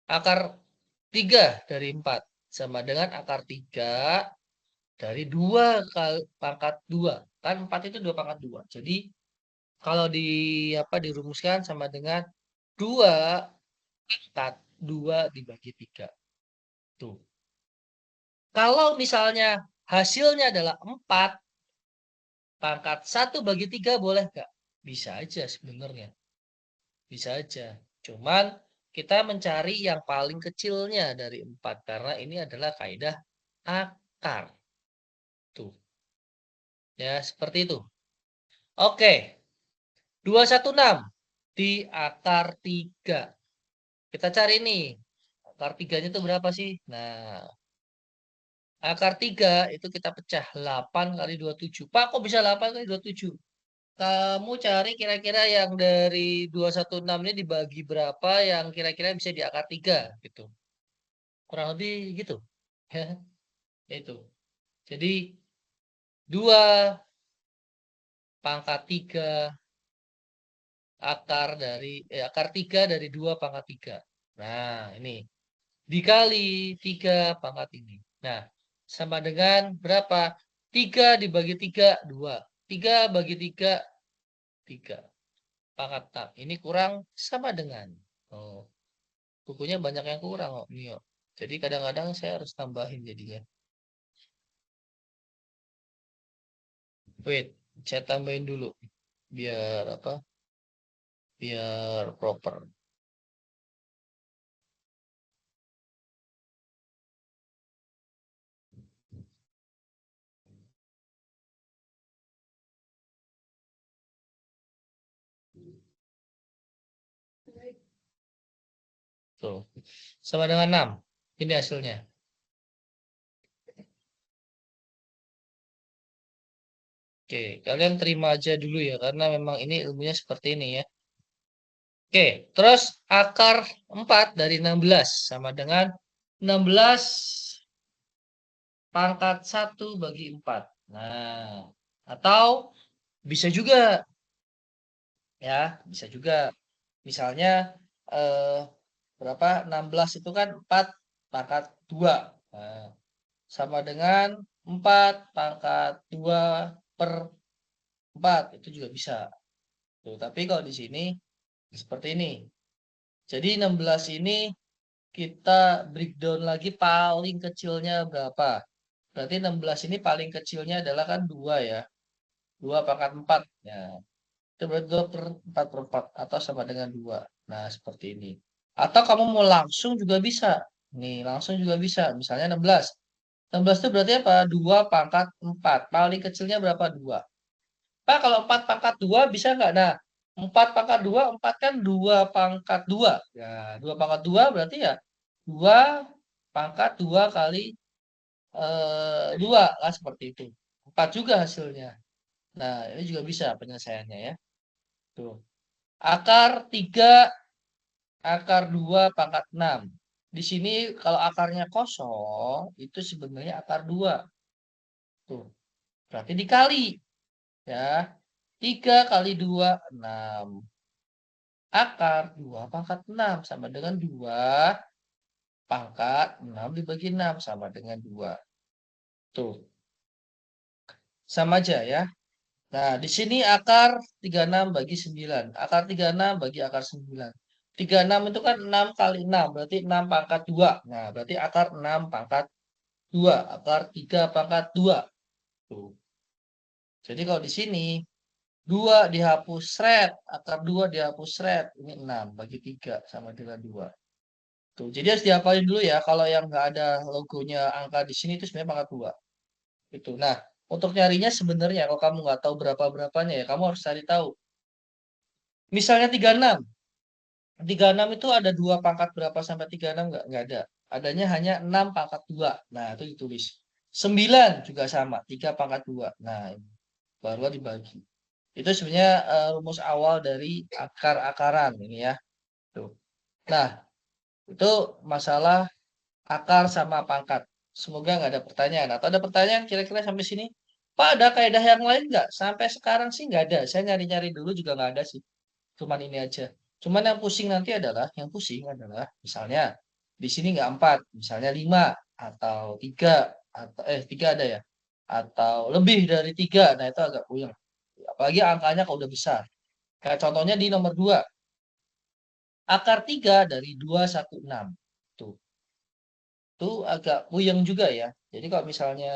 Akar 3 dari 4 sama dengan akar 3 dari 2 kali pangkat 2. Kan 4 itu 2 pangkat 2. Jadi kalau dirumuskan sama dengan 2 pangkat 2 dibagi 3. Tuh. Kalau misalnya hasilnya adalah 4 pangkat 1 bagi 3 boleh nggak? Bisa aja sebenarnya. Bisa aja. Cuman kita mencari yang paling kecilnya dari 4 karena ini adalah kaidah akar. Tuh. Ya, seperti itu. Oke. 216 di akar 3. Kita cari nih. Akar 3-nya itu berapa sih? Nah, akar 3 itu kita pecah 8 kali 27. Pak, kok bisa 8 kali 27? Kamu cari kira-kira yang dari 216 ini dibagi berapa yang kira-kira bisa di akar 3 gitu. Kurang lebih gitu. Ya, itu. Jadi 2 pangkat 3 akar 3 dari 2 pangkat 3. Nah, ini dikali 3 pangkat ini. Nah, sama dengan berapa? 3 dibagi 3, 2. 3 bagi 3, 3. Pangkat 6. Ini kurang sama dengan. Oh, bukunya banyak yang kurang kok. Ini, oh. Jadi kadang-kadang saya harus tambahin jadinya. Wait, saya tambahin dulu. Biar apa? Biar proper. Tuh. Sama dengan 6. Ini hasilnya. Oke, kalian terima aja dulu ya, karena memang ini ilmunya seperti ini ya. Oke, terus akar 4 dari 16 sama dengan 16 pangkat 1 bagi 4. Nah, atau bisa juga, ya, bisa juga. Misalnya, berapa? 16 itu kan 4 pangkat 2. Nah, sama dengan 4 pangkat 2 per 4. Itu juga bisa. Tuh, tapi kalau di sini seperti ini. Jadi 16 ini kita breakdown lagi paling kecilnya berapa. Berarti 16 ini paling kecilnya adalah kan 2 ya. 2 pangkat 4. Ya. Itu berarti 2 per 4 per 4. Atau sama dengan 2. Nah, seperti ini. Atau kamu mau langsung juga bisa. Nih, langsung juga bisa. Misalnya 16. 16 itu berarti apa? 2 pangkat 4. Paling kecilnya berapa? 2. Pak, kalau 4 pangkat 2 bisa nggak? Nah, 4 pangkat 2, 4 kan 2 pangkat 2. Ya, 2 pangkat 2 berarti ya 2 pangkat 2 kali 2 lah seperti itu. 4 juga hasilnya. Nah, ini juga bisa penyelesaiannya ya. Tuh. Akar 3, akar 2 pangkat 6. Di sini kalau akarnya kosong, itu sebenarnya akar 2. Tuh. Berarti dikali. Ya. 3 kali 2, 6. Akar 2 pangkat 6 sama dengan 2 pangkat 6 dibagi 6 sama dengan 2. Tuh. Sama aja ya. Nah, di sini akar 36 bagi 9. Akar 36 bagi akar 9. 36 itu kan 6 kali 6. Berarti 6 pangkat 2. Nah, berarti akar 6 pangkat 2. Akar 3 pangkat 2. Tuh. Jadi kalau di sini 2 dihapus seret. Akar 2 dihapus seret. Ini 6 bagi 3 sama dengan 2. Tuh, jadi harus dihafalin dulu ya. Kalau yang nggak ada logonya angka di sini itu sebenarnya pangkat 2. Gitu. Nah, untuk nyarinya sebenarnya kalau kamu nggak tahu berapa-berapanya ya kamu harus cari tahu. Misalnya 36. 36 itu ada 2 pangkat berapa sampai 36 nggak ada. Adanya hanya 6 pangkat 2. Nah, itu ditulis. 9 juga sama, 3 pangkat 2. Nah, baru dibagi. Itu sebenarnya rumus awal dari akar-akaran ini ya. Tuh. Nah, itu masalah akar sama pangkat. Semoga nggak ada pertanyaan. Atau ada pertanyaan kira-kira sampai sini? Pak, ada kaidah yang lain nggak? Sampai sekarang sih nggak ada. Saya nyari-nyari dulu juga nggak ada sih. Cuman ini aja. Cuman yang pusing nanti adalah, misalnya di sini nggak 4, misalnya 5 atau 3 atau 3 ada ya. Atau lebih dari 3. Nah, itu agak puyeng. Apalagi angkanya kalau udah besar. Kayak contohnya di nomor 2. Akar 3 dari 216. Tuh. Itu agak puyeng juga ya. Jadi kalau misalnya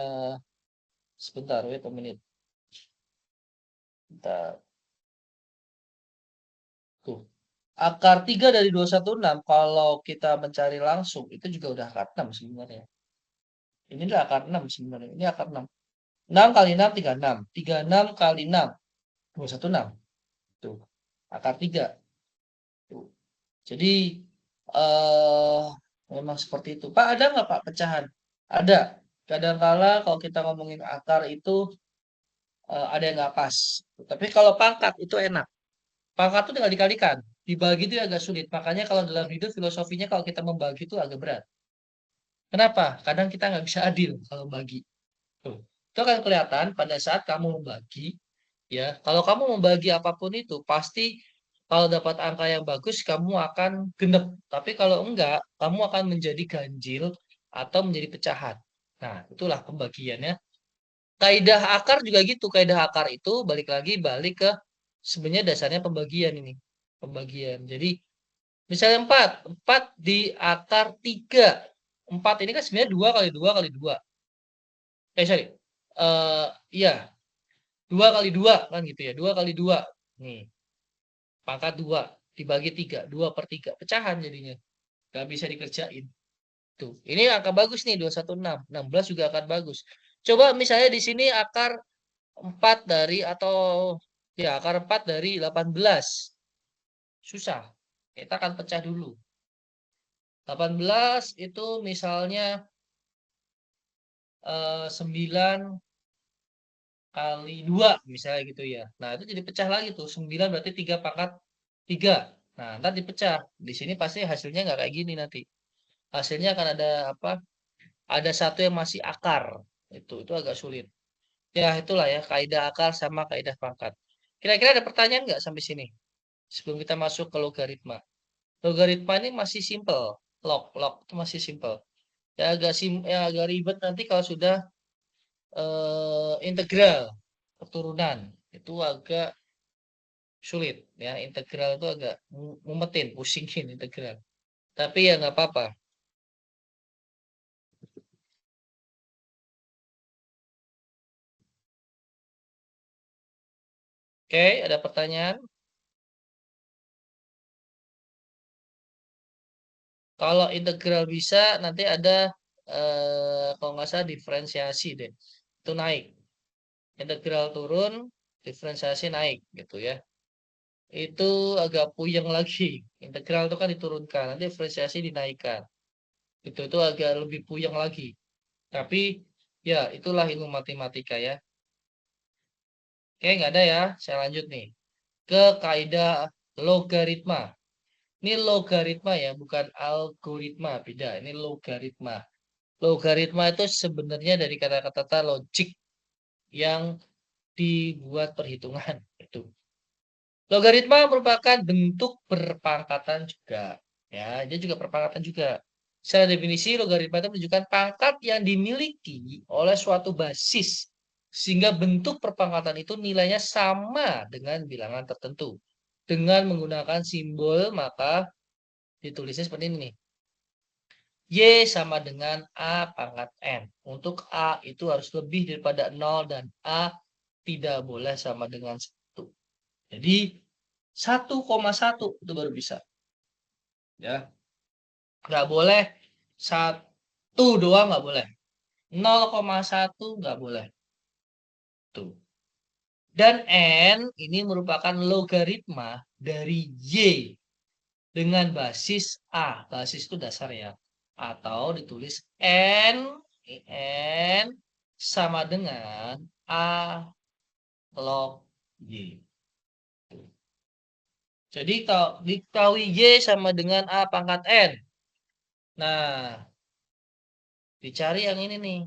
sebentar, wait a minute. Bentar. Tuh. Akar 3 dari 216 kalau kita mencari langsung itu juga udah akar 6 sebenarnya. Ini adalah akar 6 sebenarnya. Ini akar 6. 6 kali 6 36. 36 kali 6 216. Tuh. Akar 3. Tuh. Jadi eh memang seperti itu. Pak, ada nggak Pak pecahan? Ada. Kadangkala kalau kita ngomongin akar itu ada yang nggak pas. Tapi kalau pangkat itu enak. Pangkat itu tinggal dikalikan. Dibagi itu agak sulit. Makanya kalau dalam hidup filosofinya kalau kita membagi itu agak berat. Kenapa? Kadang kita nggak bisa adil kalau bagi. Tuh. Itu kan kelihatan pada saat kamu membagi, ya. Kalau kamu membagi apapun itu, pasti kalau dapat angka yang bagus, kamu akan genep. Tapi kalau enggak, kamu akan menjadi ganjil atau menjadi pecahan. Nah, itulah pembagiannya. Kaidah akar juga gitu. Kaidah akar itu balik ke sebenarnya dasarnya pembagian ini. Pembagian. Jadi misalnya 4. 4 di akar 3. 4 ini kan sebenarnya 2 kali 2 kali 2. Sorry. Iya. 2 kali 2 kan gitu ya. 2 kali 2. Nih. Pangkat 2. Dibagi 3. 2 per 3. Pecahan jadinya. Gak bisa dikerjain. Tuh. Ini angka bagus nih. 216. 16 juga akan bagus. Coba misalnya di sini akar 4 dari atau ya akar 4 dari 18. Susah. Kita akan pecah dulu. 18 itu misalnya 9 kali 2 misalnya gitu ya. Nah, itu jadi pecah lagi tuh. 9 berarti 3 pangkat 3. Nah, ntar dipecah. Di sini pasti hasilnya nggak kayak gini nanti. Hasilnya akan ada apa? Ada satu yang masih akar. Itu agak sulit. Ya, itulah ya kaidah akar sama kaidah pangkat. Kira-kira ada pertanyaan nggak sampai sini? Sebelum kita masuk ke logaritma. Logaritma ini masih simple. Log itu masih simple. Ya agak ribet nanti kalau sudah integral keturunan itu agak sulit ya. Integral itu agak mumetin, pusingin integral. Tapi ya nggak apa-apa. Oke, ada pertanyaan? Kalau integral bisa nanti ada kalau nggak salah diferensiasi deh. Itu naik. Integral turun, diferensiasi naik gitu ya. Itu agak puyeng lagi. Integral itu kan diturunkan, nanti diferensiasi dinaikkan. Itu agak lebih puyeng lagi. Tapi ya itulah ilmu matematika ya. Oke, nggak ada ya. Saya lanjut nih ke kaidah logaritma. Ini logaritma ya, bukan algoritma, beda. Ini logaritma. Logaritma itu sebenarnya dari kata-kata logik yang dibuat perhitungan itu. Logaritma merupakan bentuk perpangkatan juga. Ya, dia juga perpangkatan juga. Secara definisi, logaritma itu menunjukkan pangkat yang dimiliki oleh suatu basis. Sehingga bentuk perpangkatan itu nilainya sama dengan bilangan tertentu. Dengan menggunakan simbol, maka ditulisnya seperti ini nih. Y sama dengan A pangkat N. Untuk A itu harus lebih daripada 0 dan A tidak boleh sama dengan 1. Jadi 1,1 itu baru bisa. Ya. Nggak boleh 1 doang nggak boleh. 0,1 nggak boleh. Tuh. Dan N ini merupakan logaritma dari Y dengan basis A. Basis itu dasar ya. Atau ditulis N sama dengan A log Y. Jadi kalau diketahui Y sama dengan A pangkat N. Nah, dicari yang ini nih.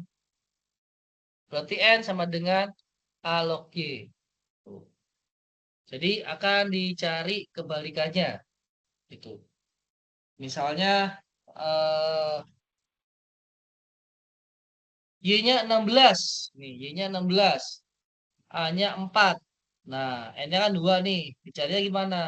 Berarti N sama dengan A log Y. Tuh. Jadi akan dicari kebalikannya. Itu. Misalnya Y-nya 16. Nih, Y-nya 16. A-nya 4. Nah, N-nya kan 2 nih. Dicarinya gimana?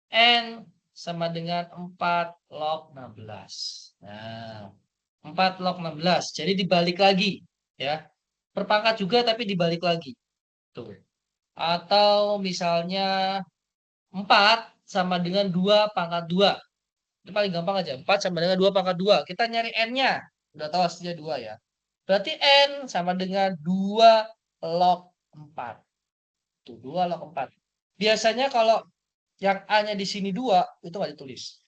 N sama dengan 4 log 16. Nah, 4 log 16. Jadi dibalik lagi. Ya. Perpangkat juga tapi dibalik lagi. Tuh. Atau misalnya 4 sama dengan 2 pangkat 2. Itu paling gampang aja. 4 sama dengan 2 pangkat 2. Kita nyari N-nya. Udah tahu hasilnya 2 ya. Berarti N sama dengan 2 log 4. Tuh, 2 log 4. Biasanya kalau yang A-nya di sini 2, itu nggak ditulis.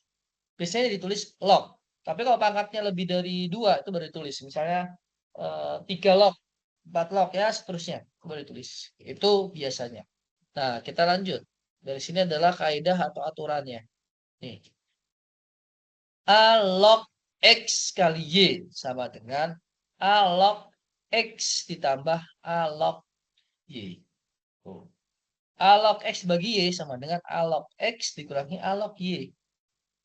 Biasanya ditulis log. Tapi kalau pangkatnya lebih dari 2, itu baru ditulis. Misalnya 3 log, 4 log, ya seterusnya. Itu baru ditulis. Itu biasanya. Nah, kita lanjut. Dari sini adalah kaidah atau aturannya. Nih. A log X kali Y sama dengan A log X ditambah A log Y. Tuh. A log X bagi Y sama dengan A log X dikurangi A log Y.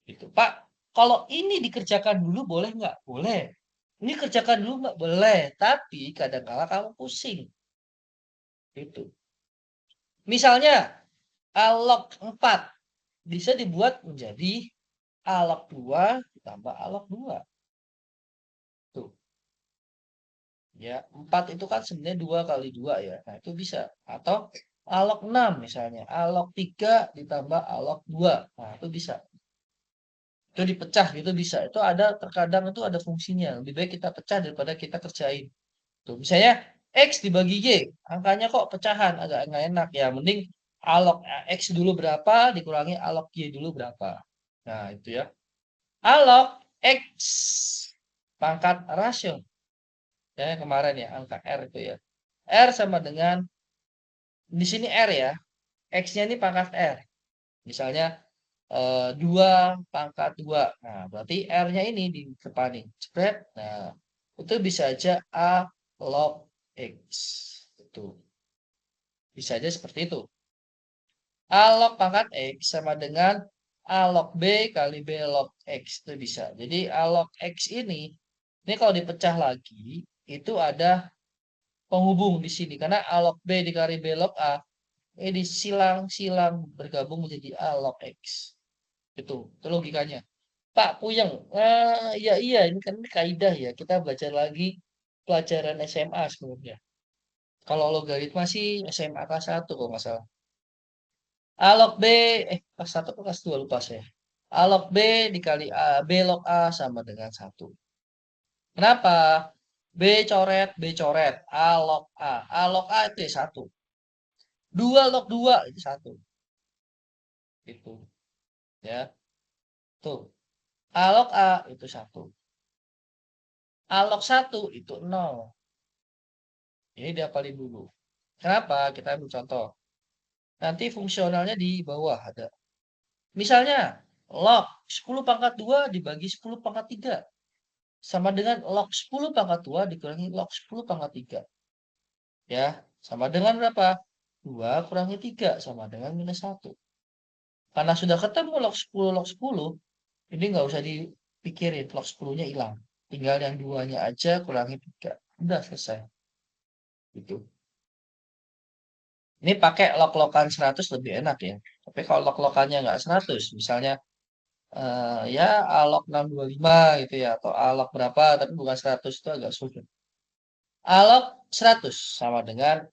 Gitu. Pak, kalau ini dikerjakan dulu boleh nggak? Boleh. Ini kerjakan dulu nggak? Boleh. Tapi kadang-kala kamu pusing. Gitu. Misalnya, A log 4 bisa dibuat menjadi A log 2 ditambah A log 2. Tuh. Ya, 4 itu kan sebenarnya 2 kali 2 ya. Nah, itu bisa. Atau A log 6 misalnya. A log 3 ditambah A log 2. Nah, itu bisa. Itu dipecah gitu bisa. Itu ada terkadang itu ada fungsinya. Lebih baik kita pecah daripada kita kerjain. Tuh, misalnya X dibagi Y. Angkanya kok pecahan agak nggak enak ya. Mending A log X dulu berapa dikurangi A log Y dulu berapa. Nah, itu ya. A log X pangkat rasio. Ya, kemarin ya, angka R itu ya. R sama dengan, di sini R ya. X-nya ini pangkat R. Misalnya 2 pangkat 2. Nah, berarti R-nya ini di depan nih. Spread. Nah, itu bisa aja A log X. Itu. Bisa aja seperti itu. A log pangkat X sama dengan A log B kali B log X. Itu bisa. Jadi A log X ini kalau dipecah lagi, itu ada penghubung di sini. Karena A log B dikali B log A, ini silang-silang bergabung menjadi A log X. Itu logikanya. Pak Puyeng, ya iya ini kan kaidah ya. Kita belajar lagi pelajaran SMA sebelumnya. Kalau logaritma sih SMA kelas 1 kalau nggak salah. A log B, kelas 1 atau kelas 2 lupa saya. A log B dikali B log A sama dengan 1. Kenapa? B coret, A log A. A log A itu ya 1. 2 log 2 itu 1. Gitu. Ya. Tuh. A log A itu 1. A log 1 itu 0. Ini diapalin dulu. Kenapa? Kita ambil contoh. Nanti fungsionalnya di bawah ada. Misalnya, log 10 pangkat 2 dibagi 10 pangkat 3. Sama dengan log 10 pangkat 2 dikurangi log 10 pangkat 3. Ya, sama dengan berapa? 2 kurangi 3 sama dengan minus 1. Karena sudah ketemu log 10, ini nggak usah dipikirin. Log 10-nya hilang. Tinggal yang 2-nya aja kurangi 3. Udah selesai. Gitu. Ini pakai log-logan 100 lebih enak ya. Tapi kalau log-logannya nggak 100, misalnya ya A log 625 gitu ya. Atau A log berapa, tapi bukan 100 itu agak sulit. A log 100 sama dengan,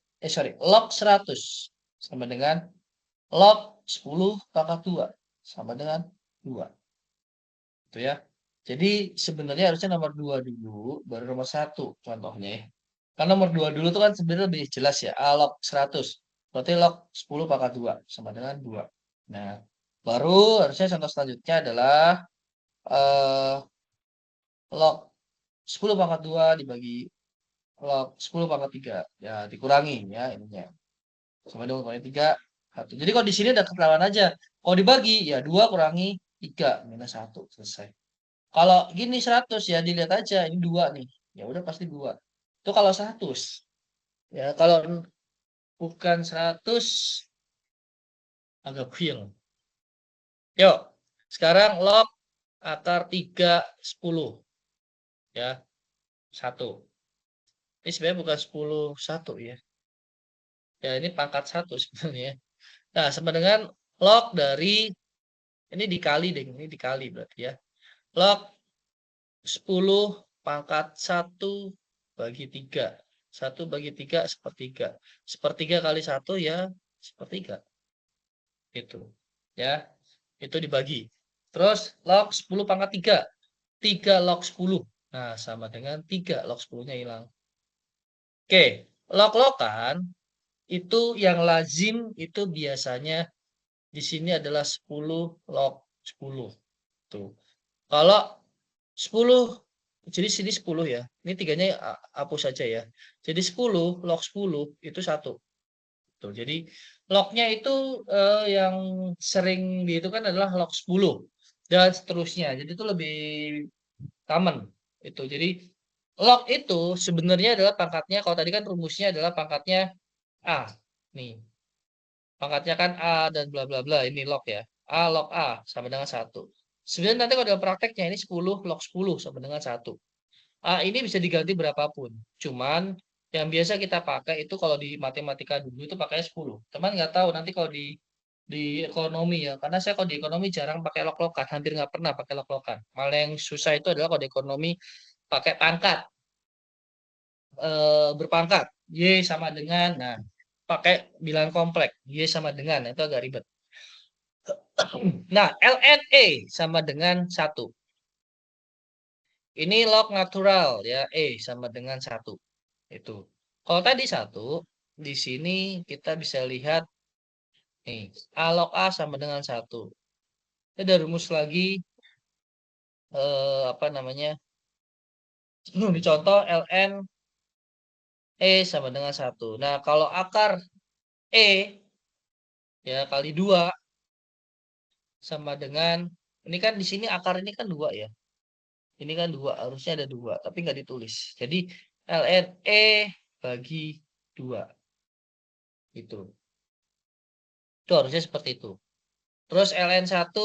log 100 sama dengan log 10 pangkat 2 sama dengan 2. Itu ya. Jadi sebenarnya harusnya nomor 2 dulu, baru nomor 1 contohnya ya. Karena nomor 2 dulu tuh kan sebenarnya lebih jelas ya. A log 100. Berarti log 10 pangkat 2 sama dengan 2. Nah, baru harusnya contoh selanjutnya adalah eh, log 10 pangkat 2 dibagi log 10 pangkat 3. Ya, dikurangi ya ininya. Sama dengan kurangi 3, 1. Jadi kalau di sini ada ketahuan aja. Kalau dibagi, ya 2 kurangi 3, minus 1. Selesai. Kalau gini 100 ya dilihat aja. Ini 2 nih. Ya udah pasti 2. Itu kalau 100. Ya, kalau bukan 100, agak puyeng. Yuk, sekarang log akar 3, 10. Ya, 1. Ini sebenarnya bukan 10, 1 ya. Ya, ini pangkat 1 sebenarnya. Nah, sama dengan log dari, ini dikali deh, ini dikali berarti ya. Log 10 pangkat 1 bagi 3. 1 bagi 3 sepertiga. Sepertiga kali 1 ya sepertiga. Itu. Ya, itu dibagi. Terus log 10 pangkat 3. 3 log 10. Nah, sama dengan 3 log 10-nya hilang. Oke, log-logan itu yang lazim itu biasanya di sini adalah 10 log 10. Tuh. Kalau 10, jadi sini 10 ya. Ini tiganya hapus saja ya. Jadi 10 log 10 itu 1. Tuh, jadi lognya itu yang sering itu kan adalah log 10 dan seterusnya. Jadi itu lebih common itu. Jadi log itu sebenarnya adalah pangkatnya, kalau tadi kan rumusnya adalah pangkatnya A. Nih. Pangkatnya kan A dan bla bla bla. Ini log ya. A log A sama dengan 1. Sebenarnya nanti kalau dalam prakteknya ini 10 log 10 sama dengan 1. A ini bisa diganti berapapun. Cuman yang biasa kita pakai itu kalau di matematika dulu itu pakainya 10. Teman nggak tahu nanti kalau di ekonomi ya. Karena saya kalau di ekonomi jarang pakai log-logan. Hampir nggak pernah pakai log-logan. Malah yang susah itu adalah kalau di ekonomi pakai pangkat. Berpangkat. Y sama dengan, nah pakai bilangan kompleks. Y sama dengan, itu agak ribet. Nah, LNE sama dengan 1. Ini log natural ya, E sama dengan 1. Itu. Kalau tadi 1, di sini kita bisa lihat nih, A log A sama dengan 1. Ada rumus lagi apa namanya? Dicontoh ln E sama dengan 1. Nah, kalau akar E ya kali 2 sama dengan, ini kan di sini akar ini kan 2 ya. Ini kan 2, harusnya ada 2, tapi nggak ditulis. Jadi ln E bagi 2. Itu. Itu harusnya seperti itu. Terus ln 1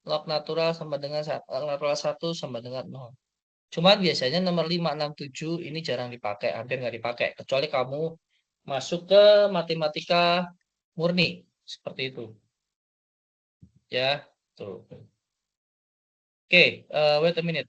log natural sama dengan log natural 1 sama dengan 0. Cuman biasanya nomor 5, 6, 7 ini jarang dipakai, hampir nggak dipakai. Kecuali kamu masuk ke matematika murni. Seperti itu. Ya, tuh. Oke, wait a minute.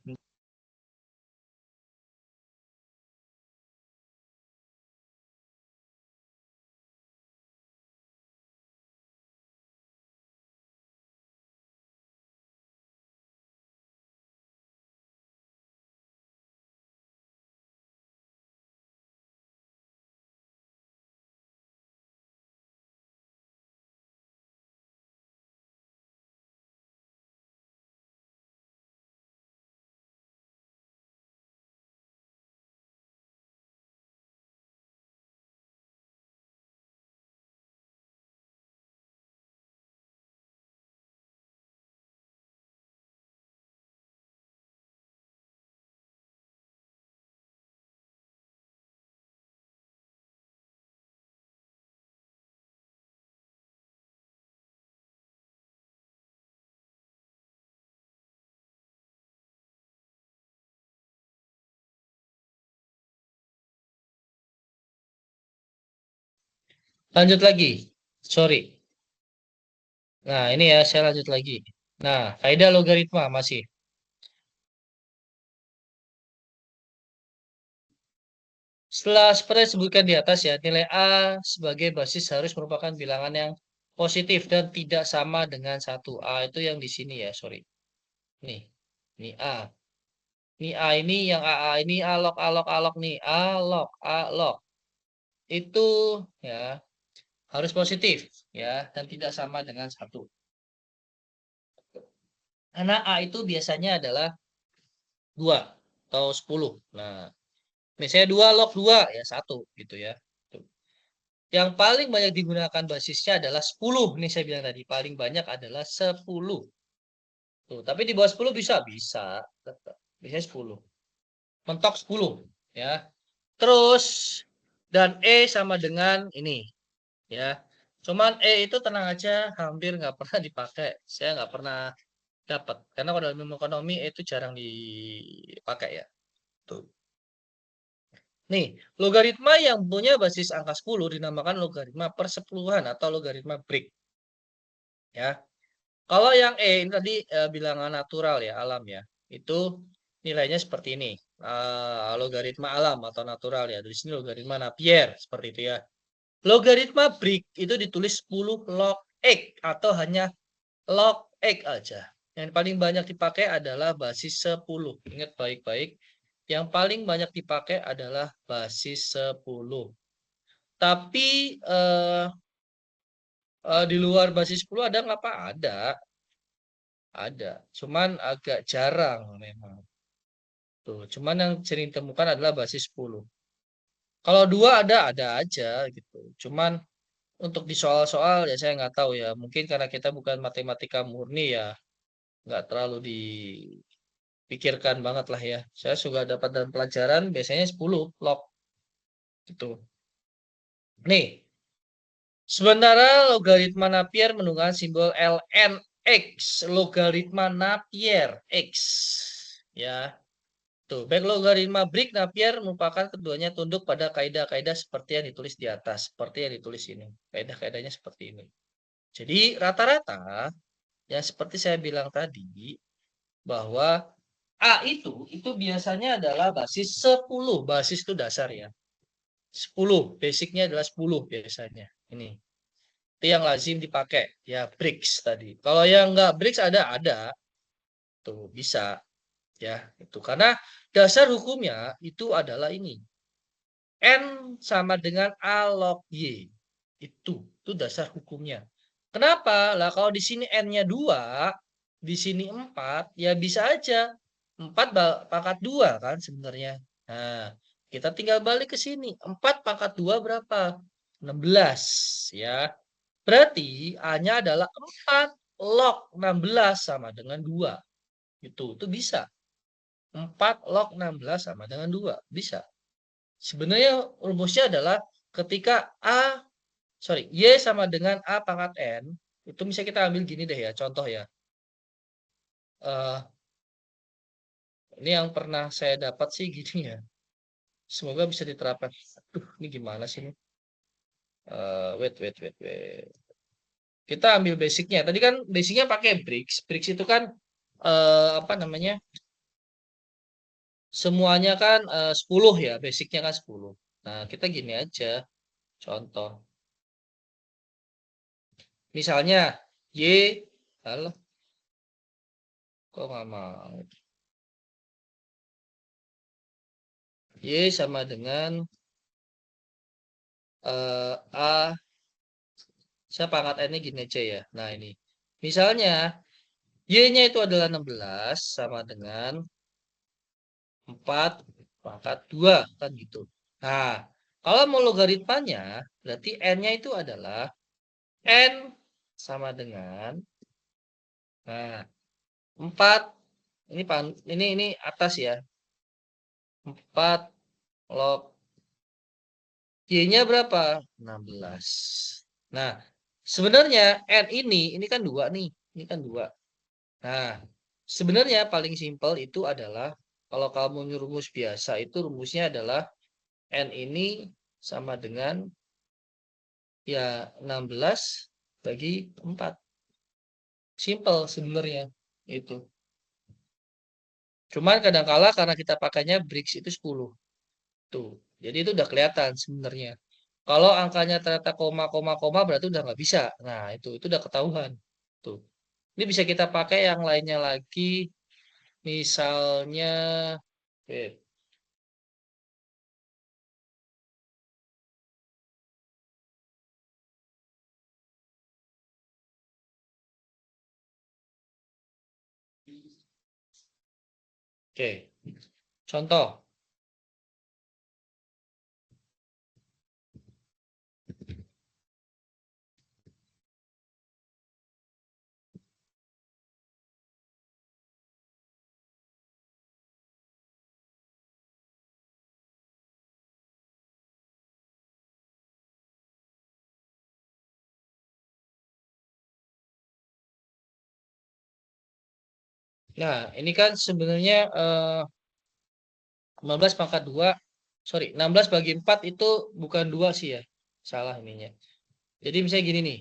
Lanjut lagi. Sorry. Nah, ini ya saya lanjut lagi. Nah, kaidah logaritma masih. Setelah seperti disebutkan di atas ya, nilai A sebagai basis harus merupakan bilangan yang positif dan tidak sama dengan 1A. Itu yang di sini ya, sorry. Nih. Ini A. Ini A ini yang AA ini alok nih. Alok. Itu ya harus positif ya dan tidak sama dengan 1. Karena A itu biasanya adalah 2 atau 10. Nah, misalnya 2 log 2 ya 1 gitu ya. Tuh. Yang paling banyak digunakan basisnya adalah 10. Ini saya bilang tadi paling banyak adalah 10. Tuh, tapi di bawah 10 bisa tetap. Biasanya 10. Mentok 10 ya. Terus dan E sama dengan ini ya. Cuman E itu tenang aja hampir nggak pernah dipakai. Saya nggak pernah dapat karena kalau dalam ilmu ekonomi E itu jarang dipakai ya. Tuh. Nih, logaritma yang punya basis angka 10 dinamakan logaritma persepuluhan atau logaritma Brick. Ya. Kalau yang E ini tadi bilangan natural ya, alam ya. Itu nilainya seperti ini. Logaritma alam atau natural ya. Di sini logaritma Napier seperti itu ya. Logaritma Brick itu ditulis 10 log X atau hanya log X aja. Yang paling banyak dipakai adalah basis 10. Ingat baik-baik. Yang paling banyak dipakai adalah basis 10. Tapi di luar basis 10 ada nggak Pak? Ada. Cuman agak jarang memang. Tuh, cuman yang sering ditemukan adalah basis 10. Kalau 2 ada aja gitu. Cuman untuk di soal-soal ya saya nggak tahu ya. Mungkin karena kita bukan matematika murni ya. Nggak terlalu dipikirkan banget lah ya. Saya suka dapat dalam pelajaran biasanya 10 log. Gitu. Nih. Sementara logaritma Napier menggunakan simbol ln X. Logaritma Napier X. Ya. Tuh, baik logaritma Brick Napier merupakan keduanya tunduk pada kaidah-kaidah seperti yang ditulis di atas, seperti yang ditulis ini. Kaidah-kaidahnya seperti ini. Jadi rata-rata ya seperti saya bilang tadi bahwa A itu biasanya adalah basis 10. Basis itu dasar ya. 10, basicnya adalah 10 biasanya. Ini. Itu yang lazim dipakai ya Bricks tadi. Kalau yang enggak Bricks ada. Tuh, bisa. Ya, itu karena dasar hukumnya itu adalah ini. N sama dengan A log Y. Itu dasar hukumnya. Kenapa? Lah kalau di sini N-nya 2, di sini 4, ya bisa aja 4 pangkat 2 kan sebenarnya. Nah, kita tinggal balik ke sini. 4 pangkat 2 berapa? 16 ya. Berarti A-nya adalah 4 log 16 sama dengan 2. Itu bisa. 4 log 16 sama dengan 2. Bisa. Sebenarnya rumusnya adalah ketika Y sama dengan A pangkat N, itu bisa kita ambil gini deh ya, contoh ya. Ini yang pernah saya dapat sih gini ya. Semoga bisa diterapkan. Aduh, ini gimana sih ini? Wait. Kita ambil basicnya. Tadi kan basicnya pakai Bricks. Bricks itu kan apa namanya? Semuanya kan 10 ya, basicnya kan 10. Nah, kita gini aja. Contoh. Misalnya Y, halo, kok nggak mau? Y sama dengan A, saya pangkat N-nya gini aja ya. Nah, ini. Misalnya, Y-nya itu adalah 16 sama dengan 4 pangkat 2, kan gitu. Nah, kalau mau logaritmanya, berarti N-nya itu adalah N sama dengan, nah, 4, ini atas ya. 4 log Y-nya berapa? 16. Nah, sebenarnya N ini kan 2 nih. Ini kan 2. Nah, sebenarnya paling simpel itu adalah kalau kamu rumus biasa itu rumusnya adalah N ini sama dengan ya 16 bagi 4. Simpel sebenarnya itu. Cuman kadang-kala karena kita pakainya Bricks itu 10. Tuh. Jadi itu udah kelihatan sebenarnya. Kalau angkanya ternyata koma berarti udah nggak bisa. Nah, itu udah ketahuan. Tuh. Ini bisa kita pakai yang lainnya lagi. misalnya wait. Oke, contoh. Nah, ini kan sebenarnya 15 pangkat 2, sorry, 16 bagi 4 itu bukan 2 sih ya. Salah ininya. Jadi misalnya gini nih,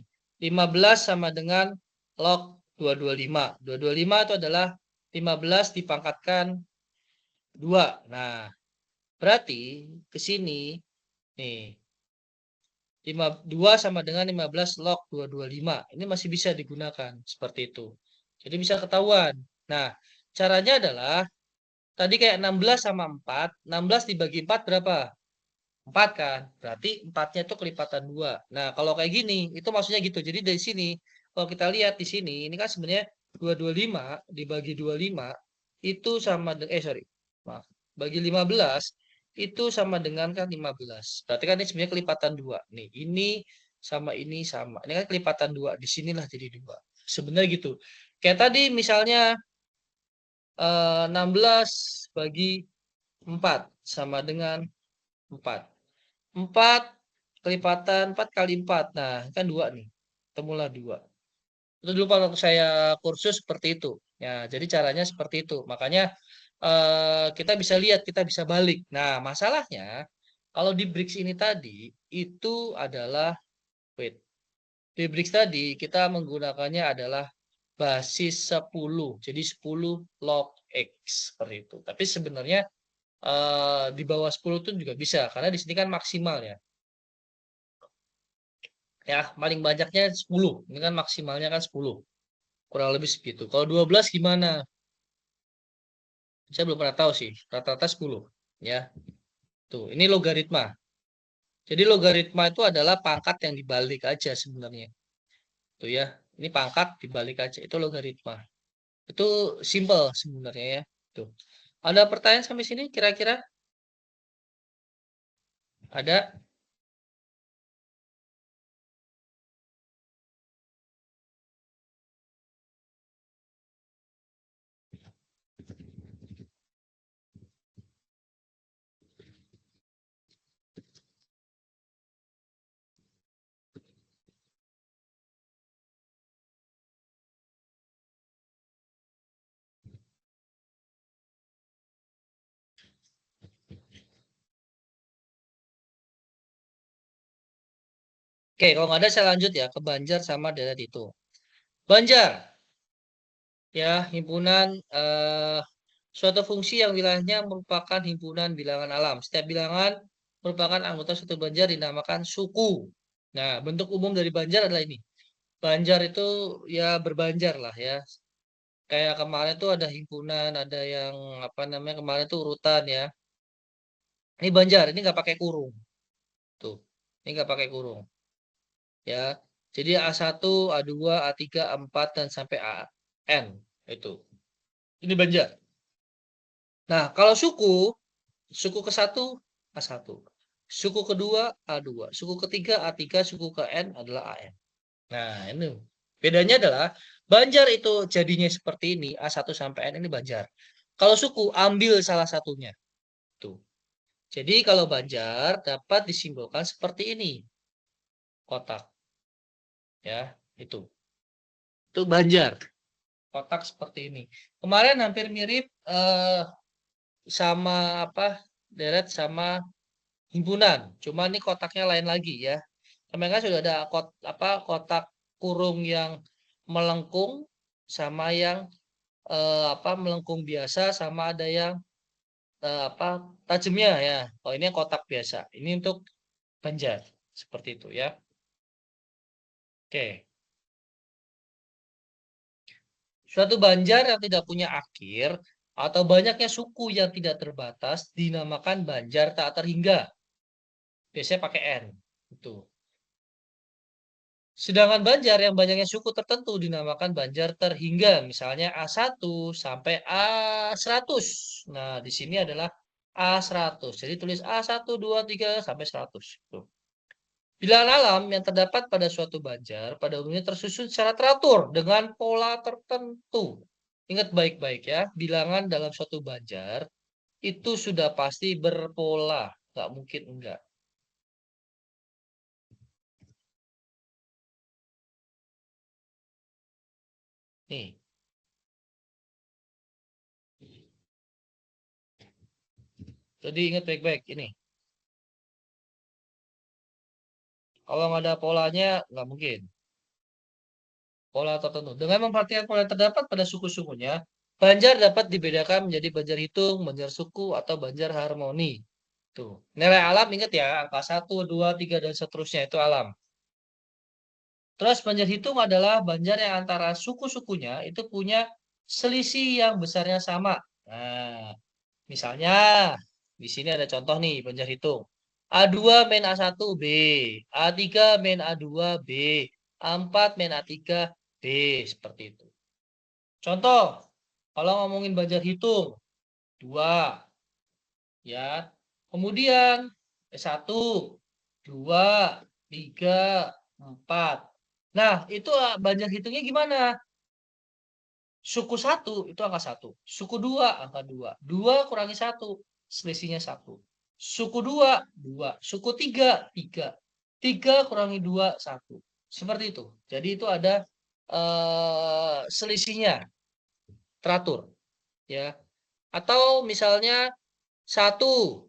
15 sama dengan log 225. 225 itu adalah 15 dipangkatkan 2. Nah, berarti ke sini nih 2 sama dengan 15 log 225. Ini masih bisa digunakan seperti itu. Jadi bisa ketahuan. Nah, caranya adalah tadi kayak 16 sama 4, 16 dibagi 4 berapa? 4 kan? Berarti 4-nya itu kelipatan 2. Nah, kalau kayak gini, itu maksudnya gitu. Jadi dari sini, kalau kita lihat di sini, ini kan sebenarnya 225 dibagi 25 itu sama dengan, sorry, maaf, bagi 15 itu sama dengan kan 15. Berarti kan ini sebenarnya kelipatan 2. Nih, ini sama ini sama. Ini kan kelipatan 2. Di sinilah jadi 2. Sebenarnya gitu. Kayak tadi misalnya 16 bagi 4 sama dengan 4. 4 kelipatan 4 kali 4. Nah, kan 2 nih. Temulah 2. Itu dulu kalau saya kursus seperti itu. Ya, jadi caranya seperti itu. Makanya kita bisa lihat, kita bisa balik. Nah, masalahnya kalau di Brix ini tadi itu adalah wait. Di Brix tadi kita menggunakannya adalah basis 10. Jadi 10 log X seperti itu. Tapi sebenarnya di bawah 10 itu juga bisa karena di sini kan maksimal ya. Ya, paling banyaknya 10. Ini kan maksimalnya kan 10. Kurang lebih segitu. Kalau 12 gimana? Saya belum pernah tahu sih. Rata-rata 10. Ya, tuh. Ini logaritma. Jadi logaritma itu adalah pangkat yang dibalik aja sebenarnya. Tuh ya. Ini pangkat dibalik aja. Itu logaritma. Itu simple sebenarnya ya. Tuh. Ada pertanyaan sampai sini kira-kira? Ada? Oke, kalau nggak ada saya lanjut ya ke Banjar sama daerah itu. Banjar. Ya, himpunan suatu fungsi yang wilayahnya merupakan himpunan bilangan alam. Setiap bilangan merupakan anggota suatu banjar dinamakan suku. Nah, bentuk umum dari banjar adalah ini. Banjar itu ya berbanjar lah ya. Kayak kemarin tuh ada himpunan, ada yang apa namanya kemarin tuh urutan ya. Ini banjar, ini nggak pakai kurung. Tuh, ini nggak pakai kurung. Ya, jadi A1, A2, A3, A4 dan sampai AN itu. Ini banjar. Nah, kalau suku ke-1 A1. Suku kedua A2. Suku ketiga A3, suku ke N adalah AN. Nah, ini bedanya adalah Banjar itu jadinya seperti ini, A1 sampai N ini Banjar. Kalau suku ambil salah satunya. Tuh. Jadi kalau Banjar dapat disimbolkan seperti ini. Kotak. Ya, itu. Itu Banjar. Kotak seperti ini. Kemarin hampir mirip sama apa? Deret sama himpunan. Cuma ini kotaknya lain lagi ya. Mereka sudah ada kotak kurung yang melengkung sama yang melengkung biasa sama ada yang tajamnya ya. Oh ini kotak biasa. Ini untuk Banjar seperti itu ya. Oke. Suatu Banjar yang tidak punya akhir atau banyaknya suku yang tidak terbatas dinamakan Banjar tak terhingga. Biasanya pakai N. Itu. Sedangkan Banjar yang banyaknya suku tertentu dinamakan Banjar terhingga. Misalnya A1 sampai A100. Nah, di sini adalah A100. Jadi tulis A1, 2, 3 sampai 100. Tuh. Bilangan alam yang terdapat pada suatu banjar pada umumnya tersusun secara teratur dengan pola tertentu. Ingat baik-baik ya, bilangan dalam suatu banjar itu sudah pasti berpola, nggak mungkin enggak. Nih. Jadi ingat baik-baik ini. Kalau nggak ada polanya, nggak mungkin. Pola tertentu. Dengan memperhatikan pola yang terdapat pada suku-sukunya, banjar dapat dibedakan menjadi banjar hitung, banjar suku, atau banjar harmoni. Tuh. Nilai alam ingat ya, angka 1, 2, 3, dan seterusnya itu alam. Terus banjar hitung adalah banjar yang antara suku-sukunya itu punya selisih yang besarnya sama. Nah, misalnya di sini ada contoh nih banjar hitung. A2 min A1 B, A3 min A2 B, A4 min A3 B, seperti itu. Contoh, kalau ngomongin banjar hitung 2 ya. Kemudian S1 2 3 4. Nah, itu banjar hitungnya gimana? Suku 1 itu angka 1. Suku 2 angka 2. 2 kurangi 1, selisihnya 1. Suku 2 2. Suku 3 3. 3 kurangi 2 1. Seperti itu. Jadi itu ada selisihnya teratur ya. Atau misalnya 1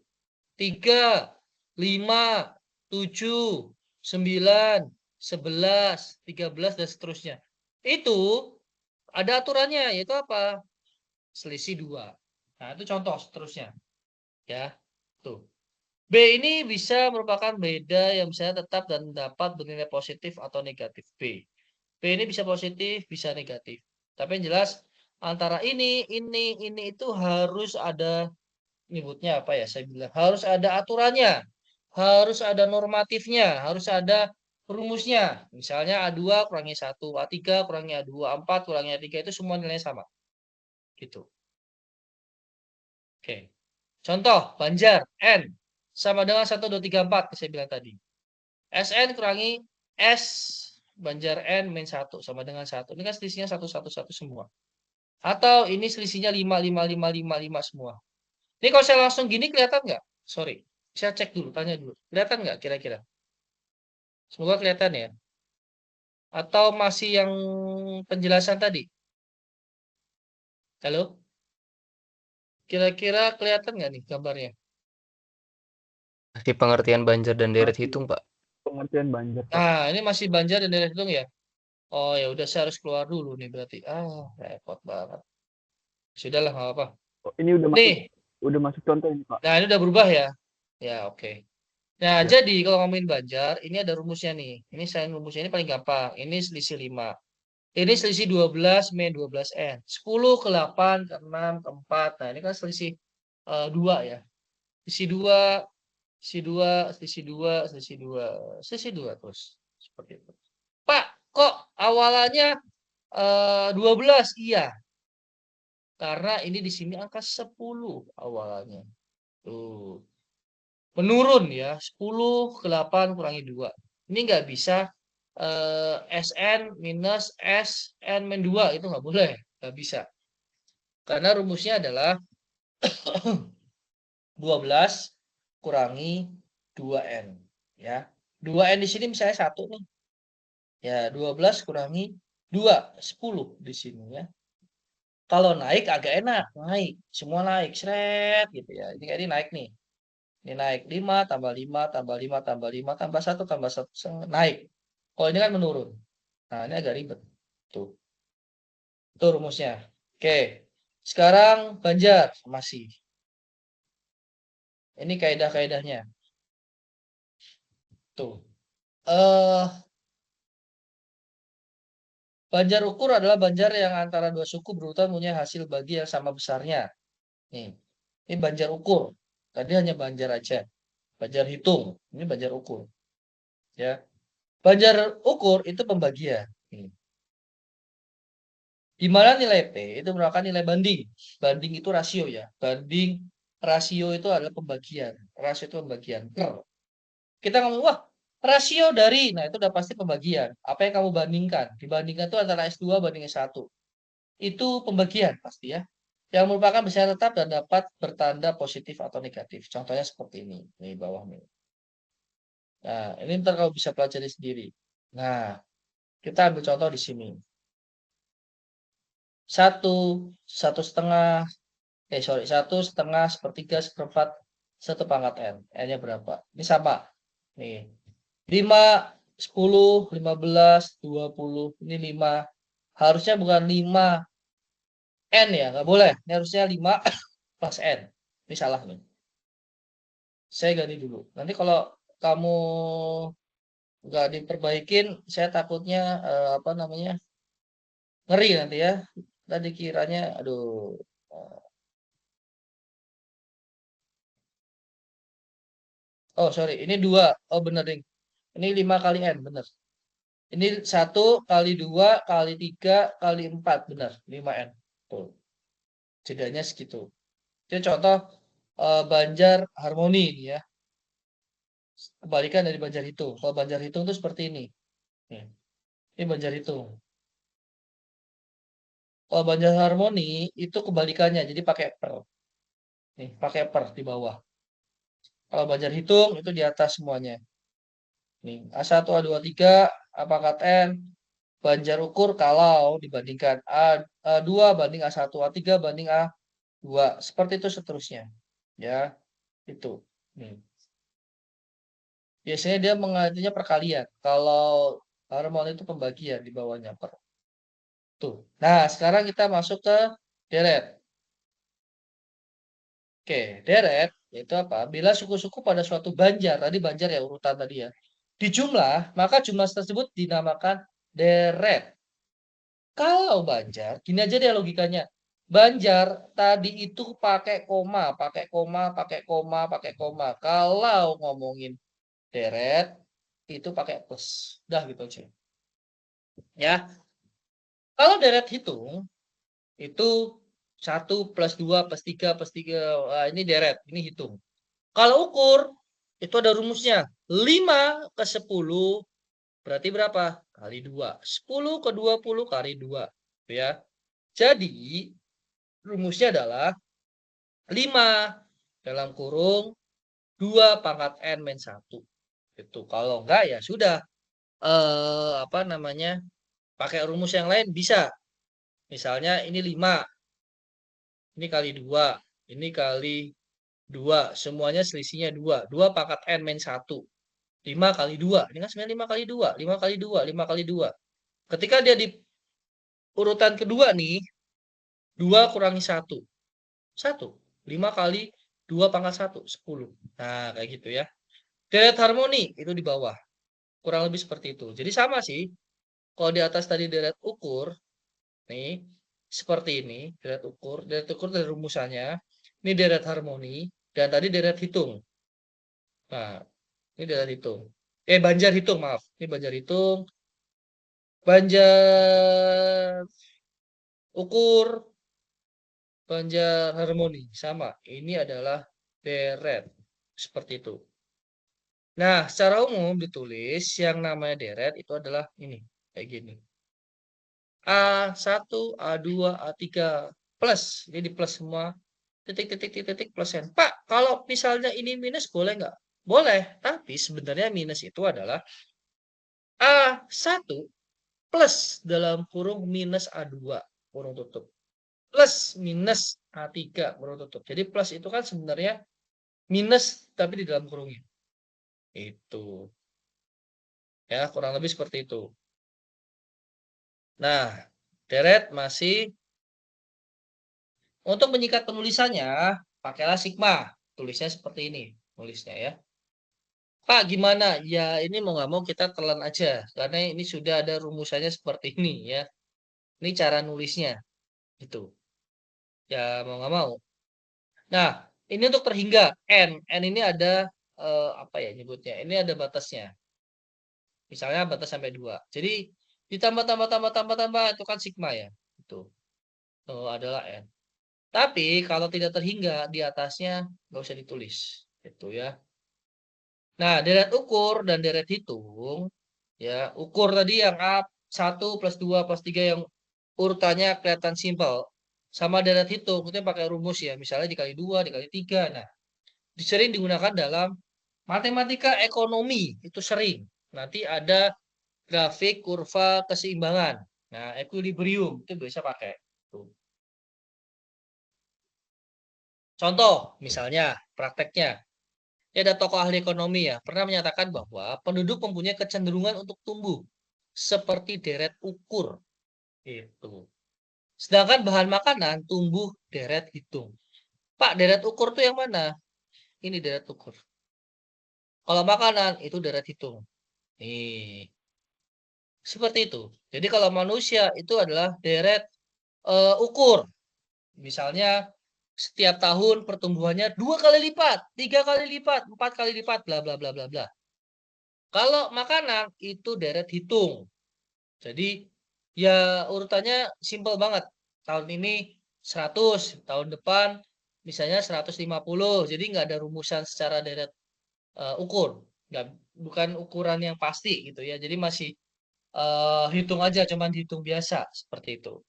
3 5 7 9 11 13 dan seterusnya. Itu ada aturannya, yaitu apa? Selisih 2. Nah, itu contoh seterusnya. Ya, tuh. B ini bisa merupakan beda yang bisa tetap dan dapat bernilai positif atau negatif. B ini bisa positif, bisa negatif. Tapi yang jelas antara ini itu harus ada, nyebutnya apa ya? Saya bilang harus ada aturannya, harus ada normatifnya, harus ada rumusnya. Misalnya A2 kurangi 1, A3 kurangi A2, A4 kurangi A3 itu semua nilainya sama. Gitu. Oke. Contoh, Banjar N sama dengan 1, 2, 3, 4 saya bilang tadi. SN kurangi S Banjar N min 1 sama dengan 1. Ini kan selisihnya 1, 1, 1 semua. Atau ini selisihnya 5, 5, 5, 5, 5 semua. Ini kalau saya langsung gini kelihatan nggak? Sorry. Saya cek dulu, tanya dulu. Kelihatan nggak kira-kira? Semoga kelihatan ya. Atau masih yang penjelasan tadi? Halo? Kira-kira kelihatan nggak nih gambarnya? Masih pengertian banjar dan deret hitung, Pak. Pengertian banjar, Pak. Nah, ini masih banjar dan deret hitung ya? Oh ya udah, saya harus keluar dulu nih berarti. Repot banget. Sudahlah, nggak apa-apa. Oh, ini Nih, udah masuk contoh ini, Pak. nah ini udah berubah ya? Ya, oke. Nah, Ya. jadi kalau ngomongin banjar, ini ada rumusnya nih. Ini saya rumusnya ini paling gampang. Ini selisih 5. Ini selisih 12 min 12N. 10 ke 8 ke 6 ke 4. Nah, ini kan selisih 2 ya. Selisih 2, selisih 2, selisih 2, selisih 2, selisih 2 terus. Seperti itu. Pak, kok awalannya 12? Iya. Karena ini di sini angka 10 awalannya. Tuh. Menurun ya, 10 ke 8 kurangi 2. Ini nggak bisa SN minus SN min 2, itu nggak boleh, nggak bisa. Karena rumusnya adalah 12 kurangi 2N. Ya. 2N di sini misalnya 1 nih. Ya, 12 kurangi 2, 10 di sini ya. Kalau naik agak enak, naik. Semua naik, seret gitu ya. Ini naik nih. Ini naik 5 tambah 5 tambah 5 tambah 5 tambah 1 tambah 1 naik. Kalau ini kan menurun. Nah, ini agak ribet. Tuh. Itu rumusnya. Oke. Sekarang Banjar masih. Ini kaidah-kaidahnya. Tuh. Banjar ukur adalah banjar yang antara dua suku berurutan punya hasil bagi yang sama besarnya. Nih, ini banjar ukur. Tadi hanya banjar aja. Banjar hitung, ini banjar ukur. Ya. Banjar ukur itu pembagian. Di mana nilai P itu merupakan nilai banding. Banding itu rasio ya. Banding rasio itu adalah pembagian. Rasio itu pembagian. Kita ngomong, wah rasio dari, nah itu udah pasti pembagian. Apa yang kamu bandingkan? Dibandingkan itu antara S2 banding S1. Itu pembagian pasti ya. Yang merupakan bersifat tetap dan dapat bertanda positif atau negatif. Contohnya seperti ini. Di bawah ini. Nah, ini ntar kamu bisa pelajari sendiri. Nah, kita ambil contoh di sini. 1, 1/2, 1/2, 1/3, 1/4, 1 pangkat N. N-nya berapa? Ini sama. Nih. 5, 10, 15, 20. Ini 5. Harusnya bukan 5 N ya. Nggak boleh. Ini harusnya 5 plus N. Ini salah nih. Saya ganti dulu. Nanti kalau kamu nggak diperbaikin, saya takutnya apa namanya, ngeri nanti ya. Tadi kiranya, aduh. Oh sorry, ini 2. Oh bener ding. Ini 5 kali N, bener. Ini 1 kali 2 kali 3 kali 4, bener. 5N. Tuh. Jedanya segitu. Itu contoh banjar harmoni ini ya. Kebalikan dari banjar hitung. Kalau banjar hitung itu seperti ini. Ini banjar hitung. Kalau banjar harmoni itu kebalikannya, jadi pakai per. Nih, pakai per di bawah. Kalau banjar hitung itu di atas semuanya. Nih, A1, A2, A3, A pangkat N. Banjar ukur kalau dibandingkan A2 banding A1, A3 banding A2. Seperti itu seterusnya. Ya, itu. Nih. Biasanya dia mengartinya perkalian. Kalau harmoni itu pembagian di bawahnya per. Tuh. Nah, sekarang kita masuk ke deret. Oke, deret itu apa? Bila suku-suku pada suatu banjar, tadi banjar ya urutan tadi ya. Dijumlah, maka jumlah tersebut dinamakan deret. Kalau banjar, gini aja deh logikanya. Banjar tadi itu pakai koma, pakai koma, pakai koma, pakai koma. Kalau ngomongin deret itu pakai plus. Udah gitu aja. Ya. Kalau deret hitung itu 1 plus 2 plus 3 plus 3. Wah, ini deret, ini hitung. Kalau ukur itu ada rumusnya. 5 ke 10 berarti berapa? Kali 2. 10 ke 20 kali 2. Ya. Jadi rumusnya adalah 5 dalam kurung 2 pangkat N min 1. Itu. Kalau enggak ya sudah. Apa namanya? Pakai rumus yang lain bisa. Misalnya ini 5. Ini kali 2. Ini kali 2. Semuanya selisihnya 2. 2 pangkat N min 1. 5 kali 2. Ini kan sebenarnya 5 kali 2. 5 kali 2. 5 kali 2. Ketika dia di urutan kedua nih. 2 kurangi 1. 1. 5 kali 2 pangkat 1. 10. Nah kayak gitu ya. Deret harmoni itu di bawah. Kurang lebih seperti itu. Jadi sama sih. Kalau di atas tadi deret ukur. Nih. Seperti ini. Deret ukur. Deret ukur dari rumusannya. Ini deret harmoni. Dan tadi deret hitung. Nah. Ini deret hitung. Banjar hitung, maaf. Ini banjar hitung. Banjar ukur. Banjar harmoni. Sama. Ini adalah deret. Seperti itu. Nah, secara umum ditulis yang namanya deret itu adalah ini. Kayak gini. A1, A2, A3 plus. Ini di plus semua. Titik plus N. Pak, kalau misalnya ini minus boleh nggak? Boleh. Tapi sebenarnya minus itu adalah A1 plus dalam kurung minus A2. Kurung tutup. Plus minus A3. Kurung tutup. Jadi plus itu kan sebenarnya minus tapi di dalam kurungnya. Itu. Ya, kurang lebih seperti itu. Nah, deret masih untuk menyikat penulisannya, pakailah sigma. Tulisnya seperti ini, tulisnya ya. Pak, gimana? Ya, ini mau nggak mau kita telan aja karena ini sudah ada rumusannya seperti ini ya. Ini cara nulisnya. Itu. Ya mau nggak mau. Nah, ini untuk terhingga N. N ini ada apa ya nyebutnya? Ini ada batasnya. Misalnya batas sampai 2. Jadi ditambah tambah itu kan sigma ya. Itu. Adalah N. Tapi kalau tidak terhingga di atasnya nggak usah ditulis. Itu ya. Nah, deret ukur dan deret hitung ya, ukur tadi yang A1 plus 2 plus 3 yang urutannya kelihatan simpel. Sama deret hitung kita pakai rumus ya, misalnya dikali 2 dikali 3. Nah, sering digunakan dalam matematika ekonomi, itu sering. Nanti ada grafik kurva keseimbangan. Nah, equilibrium itu bisa pakai. Tuh. Contoh, misalnya prakteknya. Ya, ada tokoh ahli ekonomi ya, pernah menyatakan bahwa penduduk mempunyai kecenderungan untuk tumbuh seperti deret ukur. Itu. Sedangkan bahan makanan tumbuh deret hitung. Pak, deret ukur tuh yang mana? Ini deret ukur. Kalau makanan itu deret hitung. Nih. Seperti itu. Jadi kalau manusia itu adalah deret ukur. Misalnya setiap tahun pertumbuhannya 2 kali lipat, 3 kali lipat, 4 kali lipat, bla bla bla bla bla. Kalau makanan itu deret hitung. Jadi ya urutannya simpel banget. Tahun ini 100, tahun depan misalnya 150. Jadi nggak ada rumusan secara deret ukur. Bukan ukuran yang pasti gitu ya. Jadi masih hitung aja, cuman hitung biasa seperti itu.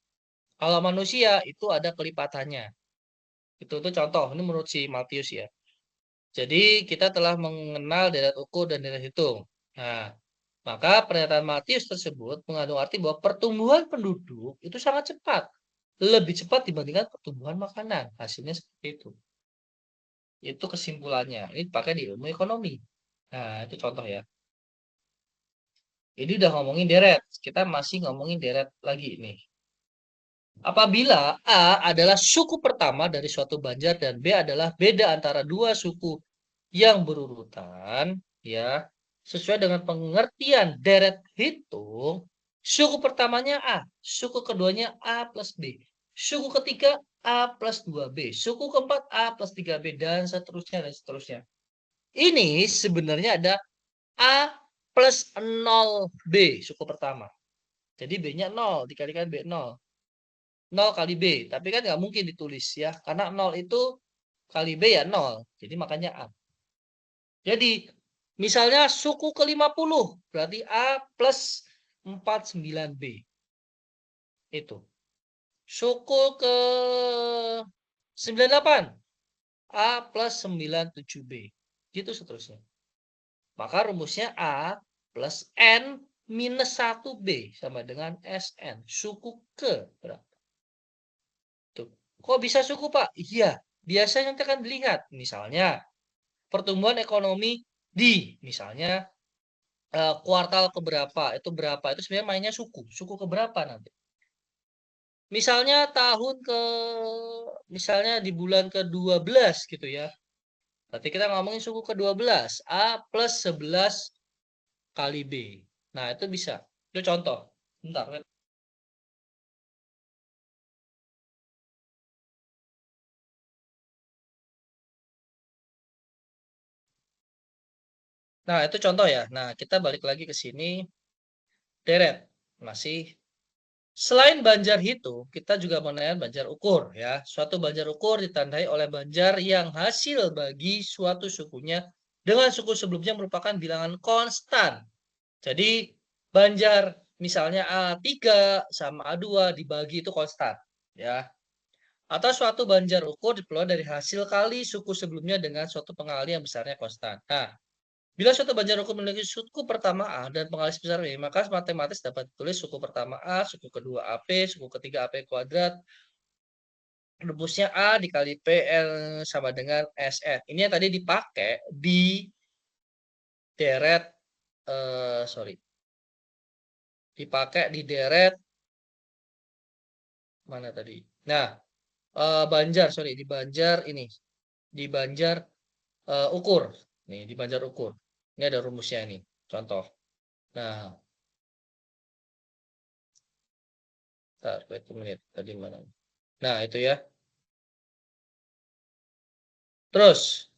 Kalau manusia itu ada kelipatannya. Itu contoh, ini menurut si Matius ya. Jadi kita telah mengenal deret ukur dan deret hitung. Nah, maka pernyataan Matius tersebut mengandung arti bahwa pertumbuhan penduduk itu sangat cepat. Lebih cepat dibandingkan pertumbuhan makanan. Hasilnya seperti itu. Itu kesimpulannya. Ini dipakai di ilmu ekonomi. Nah, itu contoh ya. Ini udah ngomongin deret. Kita masih ngomongin deret lagi nih. Apabila A adalah suku pertama dari suatu banjar dan B adalah beda antara dua suku yang berurutan, ya, sesuai dengan pengertian deret hitung, suku pertamanya A, suku keduanya A plus B, suku ketiga A plus 2B, suku keempat A plus 3B, dan seterusnya, dan seterusnya. Ini sebenarnya ada A plus 0B, suku pertama. Jadi B-nya 0, dikalikan B 0. 0 kali B, tapi kan nggak mungkin ditulis ya, karena 0 itu kali B ya 0, jadi makanya A. Jadi, misalnya suku ke-50, berarti A plus 49B. Itu. Suku ke-98, A plus 97B. Gitu seterusnya. Maka rumusnya A plus N minus 1B sama dengan SN. Suku ke berapa? Tuh. Kok bisa suku, Pak? Iya, biasanya nanti akan dilihat. Misalnya, pertumbuhan ekonomi di, misalnya, kuartal keberapa, itu berapa. Itu sebenarnya mainnya suku. Suku keberapa nanti. Misalnya misalnya di bulan ke-12 gitu ya. Berarti kita ngomongin suku ke-12. A plus 11 kali B. Nah, itu bisa. Itu contoh. Bentar. Nah, itu contoh ya. Nah, kita balik lagi ke sini. Deret. Masih. Selain banjar hitung, kita juga mengenal banjar ukur ya. Suatu banjar ukur ditandai oleh banjar yang hasil bagi suatu sukunya dengan suku sebelumnya merupakan bilangan konstan. Jadi banjar misalnya A3 sama A2 dibagi itu konstan ya. Atau suatu banjar ukur diperoleh dari hasil kali suku sebelumnya dengan suatu pengali yang besarnya konstan. Nah, bila suatu banjar ukur memiliki suku pertama A dan pengali sebesar B, maka matematis dapat ditulis suku pertama A, suku kedua AP, suku ketiga AP kuadrat, rumusnya A dikali PL sama dengan SN. Ini yang tadi dipakai di deret, dipakai di deret, mana tadi? Nah, banjar, di banjar ini. Di banjar ukur. Nih, di banjar ukur. Ini ada rumusnya ini. Contoh. Nah, Bentar, wait a minute. Tadi mana? Nah, itu ya. Terus,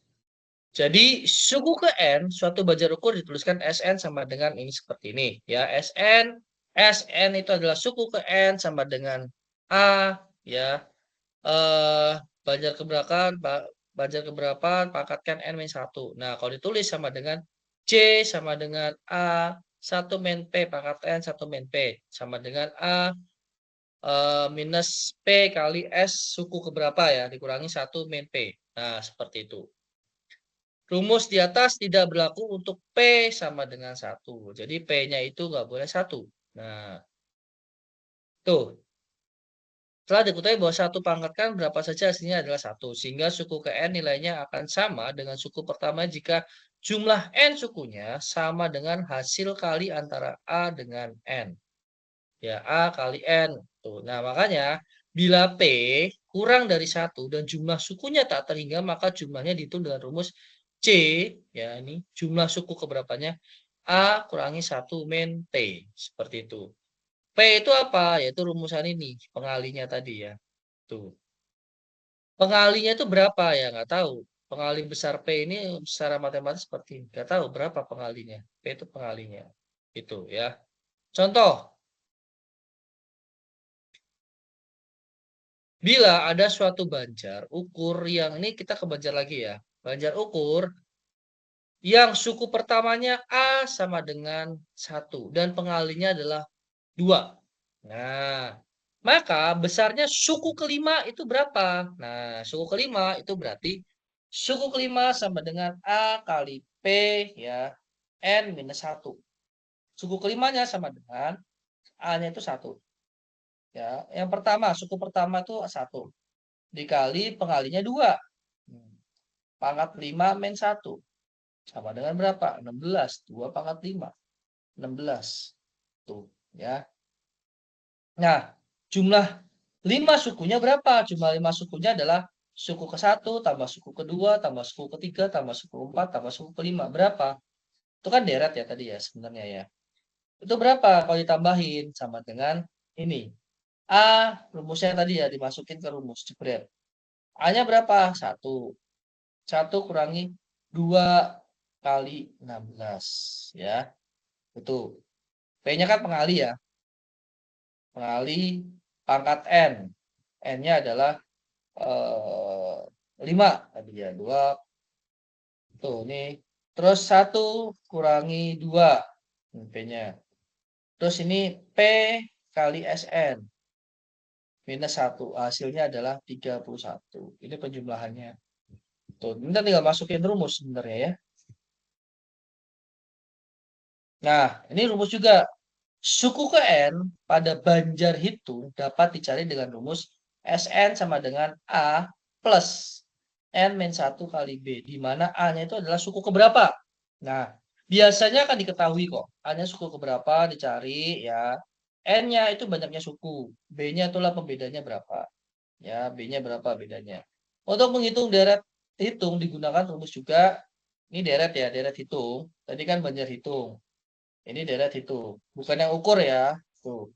jadi suku ke N, suatu banjar ukur dituliskan Sn sama dengan ini seperti ini. Ya, Sn itu adalah suku ke N sama dengan A, ya. Banjar keberapa pangkatkan N-1. Nah, kalau ditulis sama dengan C sama dengan A, 1 min P pangkat N, 1 min P. Sama dengan A minus P kali S suku keberapa ya, dikurangi 1 min P. Nah, seperti itu. Rumus di atas tidak berlaku untuk P sama dengan 1. Jadi P-nya itu nggak boleh 1. Nah, tuh. Setelah diketahui bahwa 1 pangkatkan berapa saja hasilnya adalah 1. Sehingga suku ke N nilainya akan sama dengan suku pertama jika jumlah N sukunya sama dengan hasil kali antara A dengan N. Ya, A kali N. Tuh. Nah, makanya bila P kurang dari 1 dan jumlah sukunya tak terhingga, maka jumlahnya dihitung dengan rumus C. Ya, ini jumlah suku keberapanya. A kurangi 1 min P. Seperti itu. P itu apa? Yaitu rumusan ini, pengalinya tadi ya. Tuh. Pengalinya itu berapa ya? Nggak tahu. Pengali besar P ini secara matematis seperti ini. Nggak tahu berapa pengalinya. P itu pengalinya. Itu ya. Contoh. Bila ada suatu banjar ukur yang ini kita ke banjar lagi ya. Banjar ukur yang suku pertamanya A sama dengan 1 dan pengalinya adalah 2. Nah, maka besarnya suku kelima itu berapa? Nah, suku kelima itu berarti suku kelima sama dengan A kali P ya, N minus 1. Suku kelimanya sama dengan A-nya itu 1. Ya, yang pertama, suku pertama itu 1. Dikali pengalinya 2. Pangkat 5 min 1. Sama dengan berapa? 16. 2 pangkat 5. 16. Tuh, ya. Nah, jumlah 5 sukunya berapa? Jumlah 5 sukunya adalah suku ke-1 tambah suku ke-2 tambah suku ke-3 tambah suku ke-4 tambah suku ke-5. Berapa? Itu kan deret ya tadi ya sebenarnya ya. Itu berapa kalau ditambahin? Sama dengan ini. A, rumusnya tadi ya dimasukin ke rumus. Jebret. A-nya berapa? 1. 1 kurangi 2 kali 16. Ya. Itu. P-nya kan pengali ya. Pengali pangkat N. N-nya adalah 5 tadi ya, 2. Tuh, ini. Terus 1 kurangi 2 P-nya. Terus ini P kali SN minus 1. Hasilnya adalah 31. Ini penjumlahannya. Tuh, kita tinggal masukin rumus sebenarnya ya. Nah, ini rumus juga. Suku ke N pada banjar hitung dapat dicari dengan rumus Sn sama dengan A plus N min 1 kali B. Di mana A-nya itu adalah suku keberapa. Nah, biasanya akan diketahui kok. A-nya suku keberapa dicari ya. N-nya itu banyaknya suku. B-nya itulah pembedanya berapa. Ya, B-nya berapa bedanya. Untuk menghitung deret hitung digunakan rumus juga. Ini deret ya, deret hitung. Tadi kan banjar hitung. Ini deret hitung. Bukan yang ukur ya. Tuh.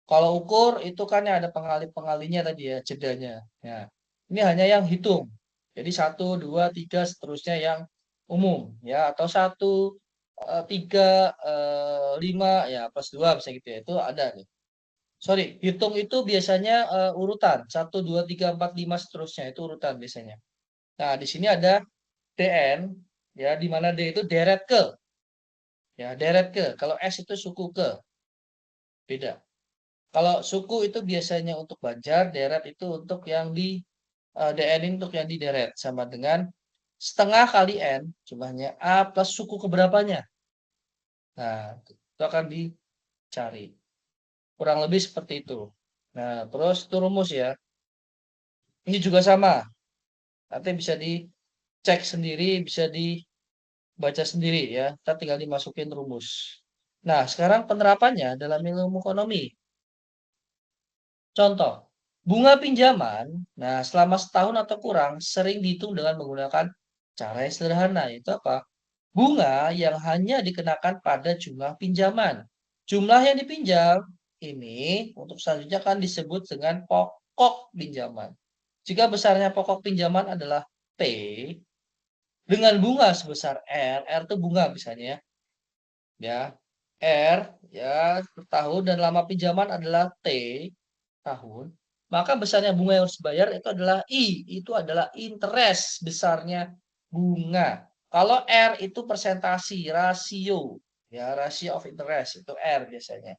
Kalau ukur itu kan yang ada pengali-pengalinya tadi ya, jedanya. Ya. Ini hanya yang hitung. Jadi 1, 2, 3 seterusnya yang umum ya, atau 1, 3, 5 ya plus 2 bisa gitu ya. Itu ada nih. Sorry, hitung itu biasanya urutan 1, 2, 3, 4, 5 seterusnya itu urutan biasanya. Nah, di sini ada DN ya, di mana D itu deret ke. Ya, deret ke. Kalau S itu suku ke. Beda. Kalau suku itu biasanya untuk banjar, deret itu untuk yang di DN untuk yang di deret sama dengan setengah kali N jumlahnya A plus suku keberapanya. Nah, itu akan dicari. Kurang lebih seperti itu. Nah, terus itu rumus ya. Ini juga sama. Nanti bisa dicek sendiri, bisa dibaca sendiri ya. Kita tinggal dimasukin rumus. Nah, sekarang penerapannya dalam ilmu ekonomi. Contoh, bunga pinjaman, nah selama setahun atau kurang sering dihitung dengan menggunakan cara yang sederhana, yaitu apa? Bunga yang hanya dikenakan pada jumlah pinjaman. Jumlah yang dipinjam ini untuk selanjutnya akan disebut dengan pokok pinjaman. Jika besarnya pokok pinjaman adalah P dengan bunga sebesar R itu bunga misalnya ya. R ya per tahun dan lama pinjaman adalah T tahun, maka besarnya bunga yang harus dibayar itu adalah I, itu adalah interest besarnya bunga. Kalau R itu persentasi, rasio, ya rasio of interest itu R biasanya.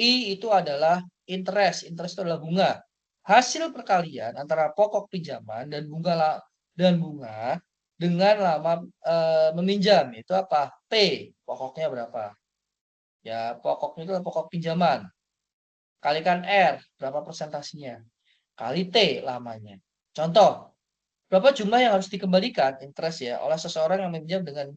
I itu adalah interest, interest itu adalah bunga. Hasil perkalian antara pokok pinjaman dan bunga dengan lama meminjam itu apa? P, pokoknya berapa? Ya, pokoknya itu adalah pokok pinjaman. Kalikan R, berapa persentasinya? Kali T lamanya. Contoh, berapa jumlah yang harus dikembalikan interest ya oleh seseorang yang meminjam dengan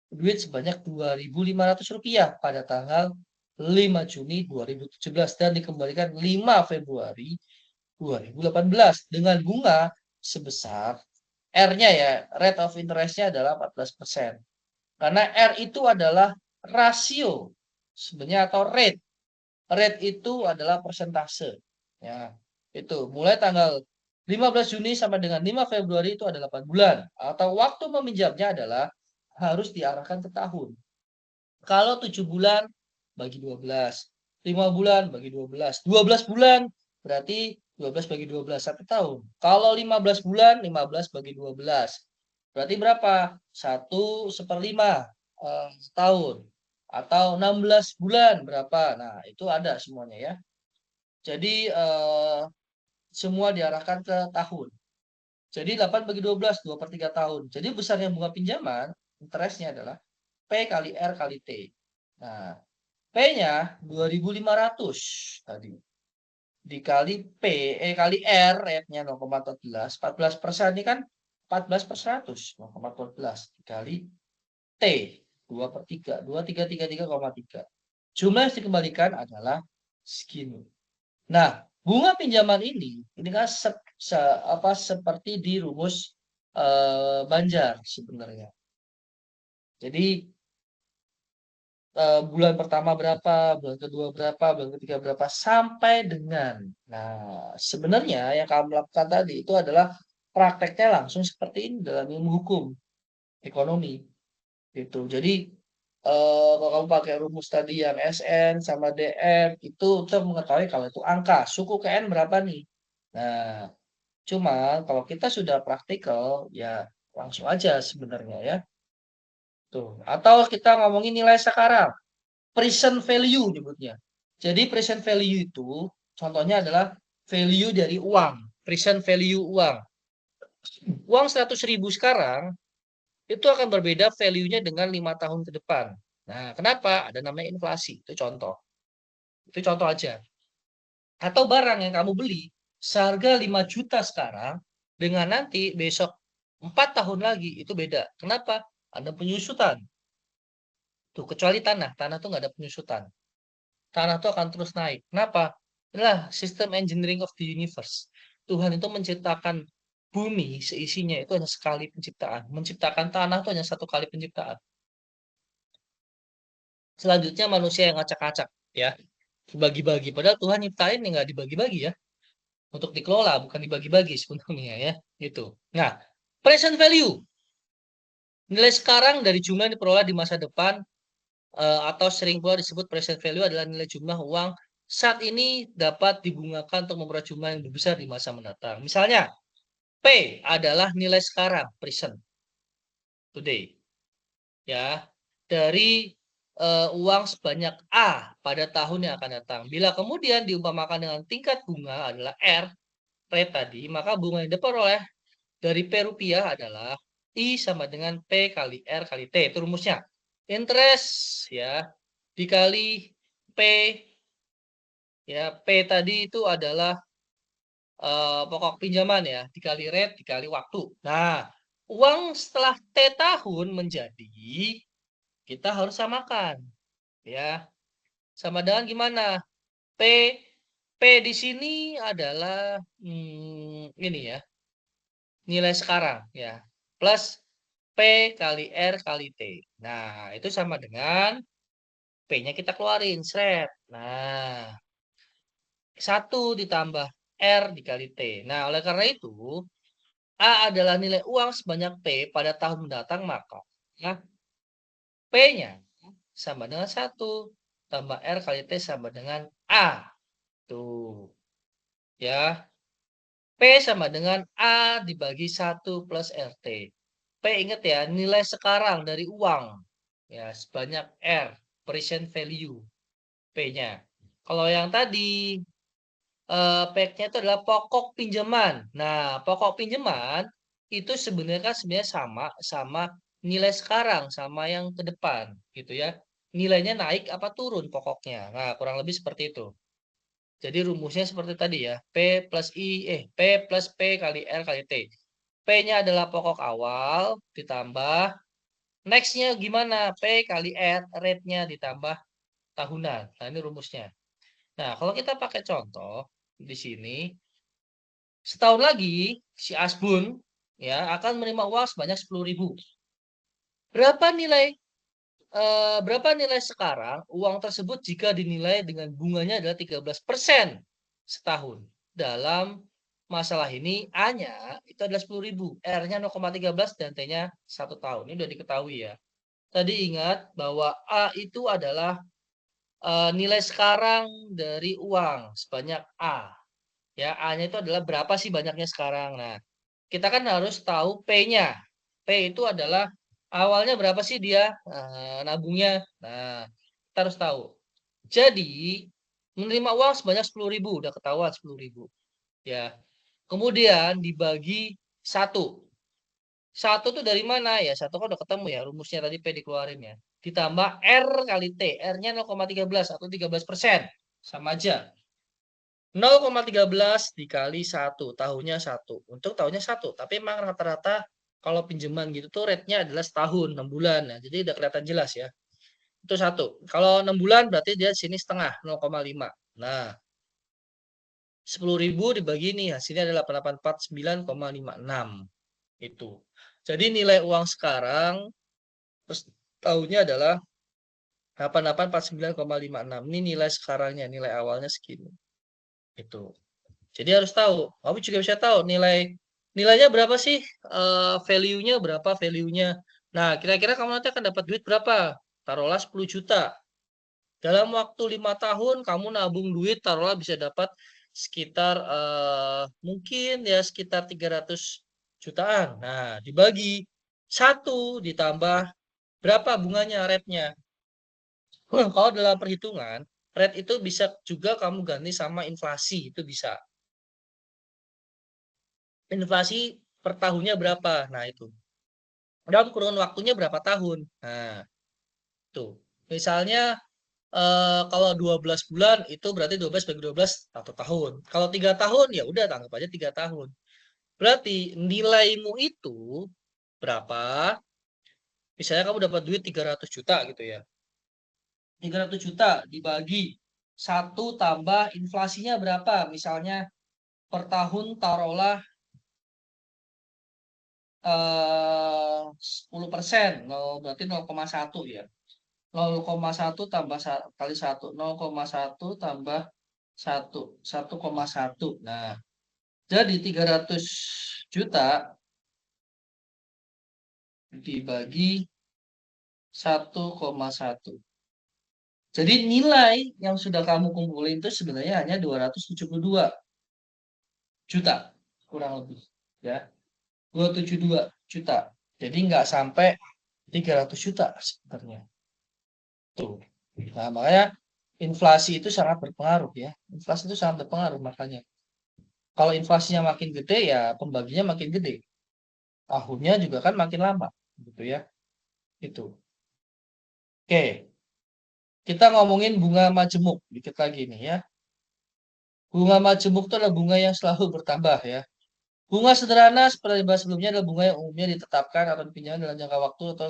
duit sebanyak Rp2.500 pada tanggal 5 Juni 2017 dan dikembalikan 5 Februari 2018 dengan bunga sebesar R-nya ya, rate of interest-nya adalah 14%. Karena R itu adalah rasio sebenarnya atau rate. Rate itu adalah persentase. Ya, itu mulai tanggal 15 Juni sampai dengan 5 Februari itu adalah 8 bulan. Atau waktu meminjamnya adalah harus diarahkan ke tahun. Kalau 7 bulan bagi 12. 5 bulan bagi 12. 12 bulan berarti 12 bagi 12, 1 tahun. Kalau 15 bulan, 15 bagi 12. Berarti berapa? 1/4 tahun. Atau 16 bulan berapa? Nah, itu ada semuanya ya. Jadi semua diarahkan ke tahun. Jadi 8 bagi 12, 2/3 tahun. Jadi besarnya bunga pinjaman, interestnya adalah P kali R kali T. Nah, P-nya 2.500 tadi. Dikali P, kali R, rate-nya 0,14. 14% ini kan 14/100, 0,14. Dikali T, 2/3, 2.333,3. Jumlah yang dikembalikan adalah segini. Nah, bunga pinjaman ini kan seperti di rumus Banjar sebenarnya. Jadi bulan pertama berapa, bulan kedua berapa, bulan ketiga berapa, sampai dengan. Nah, sebenarnya yang kamu lakukan tadi itu adalah prakteknya langsung seperti ini dalam ilmu hukum ekonomi. Gitu. Jadi kalau kamu pakai rumus tadi yang SN sama DF itu untuk mengetahui kalau itu angka suku KN berapa nih. Nah, cuma kalau kita sudah praktikal ya langsung aja sebenarnya ya. Tuh. Atau kita ngomongin nilai sekarang, present value nyebutnya. Jadi present value itu contohnya adalah value dari uang, present value uang. Uang 100.000 sekarang itu akan berbeda value-nya dengan 5 tahun ke depan. Nah, kenapa? Ada namanya inflasi. Itu contoh. Itu contoh aja. Atau barang yang kamu beli seharga 5 juta sekarang dengan nanti besok 4 tahun lagi itu beda. Kenapa? Ada penyusutan. Tuh, kecuali tanah. Tanah tuh nggak ada penyusutan. Tanah tuh akan terus naik. Kenapa? Inilah sistem engineering of the universe. Tuhan itu menciptakan bumi seisinya itu hanya sekali penciptaan. Menciptakan tanah itu hanya 1 kali penciptaan. Selanjutnya manusia yang acak-acak ya. Dibagi-bagi. Padahal Tuhan nyiptain yang nggak dibagi-bagi ya. Untuk dikelola, bukan dibagi-bagi sebenarnya ya. Gitu. Nah, present value. Nilai sekarang dari jumlah yang diperoleh di masa depan atau sering pula disebut present value adalah nilai jumlah uang saat ini dapat dibungakan untuk memperoleh jumlah yang lebih besar di masa mendatang. Misalnya, P adalah nilai sekarang, present, today. Ya, dari uang sebanyak A pada tahun yang akan datang. Bila kemudian diumpamakan dengan tingkat bunga adalah R, rate tadi, maka bunga yang diperoleh dari P rupiah adalah I sama dengan P kali R kali T. Itu rumusnya. Interest ya dikali P ya, P tadi itu adalah pokok pinjaman ya, dikali rate dikali waktu. Nah, uang setelah T tahun menjadi kita harus samakan ya. Sama dengan gimana? P di sini adalah ini ya. Nilai sekarang ya. Plus P kali R kali T. Nah, itu sama dengan P-nya kita keluarin, seret. Nah, 1 ditambah R dikali T. Nah, oleh karena itu, A adalah nilai uang sebanyak P pada tahun mendatang, maka P-nya sama dengan 1 tambah R kali T sama dengan A. Tuh. Ya. P sama dengan A dibagi 1 plus RT. P ingat ya, nilai sekarang dari uang. Ya, sebanyak R, present value. P-nya. Kalau yang tadi, P-nya itu adalah pokok pinjaman. Nah, pokok pinjaman itu sebenarnya sama nilai sekarang, sama yang ke depan. Gitu ya. Nilainya naik apa turun pokoknya. Nah, kurang lebih seperti itu. Jadi rumusnya seperti tadi ya, P plus P kali R kali T. P-nya adalah pokok awal, ditambah, next-nya gimana? P kali R, rate-nya ditambah tahunan. Nah, ini rumusnya. Nah, kalau kita pakai contoh, di sini, setahun lagi, si Asbun ya akan menerima uang sebanyak 10.000. Berapa nilai sekarang uang tersebut jika dinilai dengan bunganya adalah 13% setahun? Dalam masalah ini A-nya itu adalah 10.000, R-nya 0,13 dan T-nya 1 tahun. Ini sudah diketahui ya. Tadi ingat bahwa A itu adalah nilai sekarang dari uang sebanyak A. Ya, A-nya itu adalah berapa sih banyaknya sekarang. Nah, kita kan harus tahu P-nya. P itu adalah awalnya berapa sih dia nabungnya. Nah, kita harus tahu. Jadi, menerima uang sebanyak 10.000, udah ketahuan 10.000. Ya. Kemudian dibagi 1. 1 tuh dari mana? Ya, 1 kan udah ketemu ya, rumusnya tadi P dikeluarin ya. Ditambah R kali T. R-nya 0,13 atau 13%. Sama aja. 0,13 dikali 1, tahunnya 1. Untuk tahunnya 1, tapi memang rata-rata kalau pinjaman gitu tuh rate-nya adalah setahun, 6 bulan. Nah, jadi udah kelihatan jelas ya. Itu 1. Kalau 6 bulan berarti dia sini setengah, 0,5. Nah, 10.000 dibagi nih, hasilnya adalah 849,56. Itu. Jadi nilai uang sekarang, terus tahunnya adalah 8849,56. Ini nilai sekarangnya, nilai awalnya segini. Itu. Jadi harus tahu. Kamu juga bisa tahu nilainya berapa sih? Value-nya berapa value-nya. Nah, kira-kira kamu nanti akan dapat duit berapa? Taruhlah 10 juta. Dalam waktu 5 tahun kamu nabung duit, taruhlah bisa dapat sekitar mungkin ya sekitar 300 jutaan. Nah, dibagi 1 ditambah berapa bunganya, rate-nya. Kalau dalam perhitungan, rate itu bisa juga kamu ganti sama inflasi, itu bisa. Inflasi per tahunnya berapa? Nah, itu. Dalam kurun waktunya berapa tahun? Nah, tuh. Misalnya kalau 12 bulan itu berarti 12 bagi 12 1 tahun. Kalau 3 tahun ya udah anggap aja 3 tahun. Berarti nilaimu itu berapa? Misalnya kamu dapat duit 300 juta gitu ya. 300 juta dibagi 1 tambah inflasinya berapa? Misalnya per tahun taruhlah 10%, berarti 0,1 ya. 0,1 tambah kali 1, 0,1 tambah 1, 1,1. Nah, jadi 300 juta dibagi 1,1. Jadi nilai yang sudah kamu kumpulin itu sebenarnya hanya 272 juta, kurang lebih. Ya, 272 juta. Jadi nggak sampai 300 juta sebenarnya. Tuh. Nah, makanya inflasi itu sangat berpengaruh ya. Inflasi itu sangat berpengaruh makanya. Kalau inflasinya makin gede ya pembaginya makin gede. Tahunnya juga kan makin lama gitu ya. Itu. Oke. Kita ngomongin bunga majemuk dikit lagi nih ya. Bunga majemuk itu adalah bunga yang selalu bertambah ya. Bunga sederhana seperti yang sebelumnya adalah bunga yang umumnya ditetapkan atau dipinjamkan dalam jangka waktu atau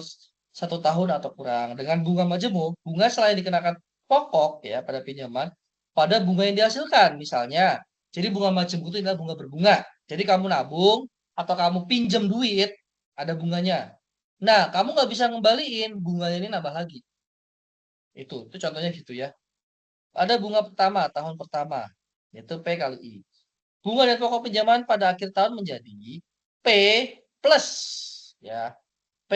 1 tahun atau kurang. Dengan bunga majemuk, bunga selain dikenakan pokok ya pada pinjaman, pada bunga yang dihasilkan. Misalnya, jadi bunga majemuk itu adalah bunga berbunga. Jadi kamu nabung atau kamu pinjam duit, ada bunganya. Nah, kamu nggak bisa ngembaliin, bunganya ini nambah lagi. Itu contohnya gitu ya. Ada bunga pertama, tahun pertama. Yaitu P kali I. Bunga dan pokok pinjaman pada akhir tahun menjadi P plus ya. P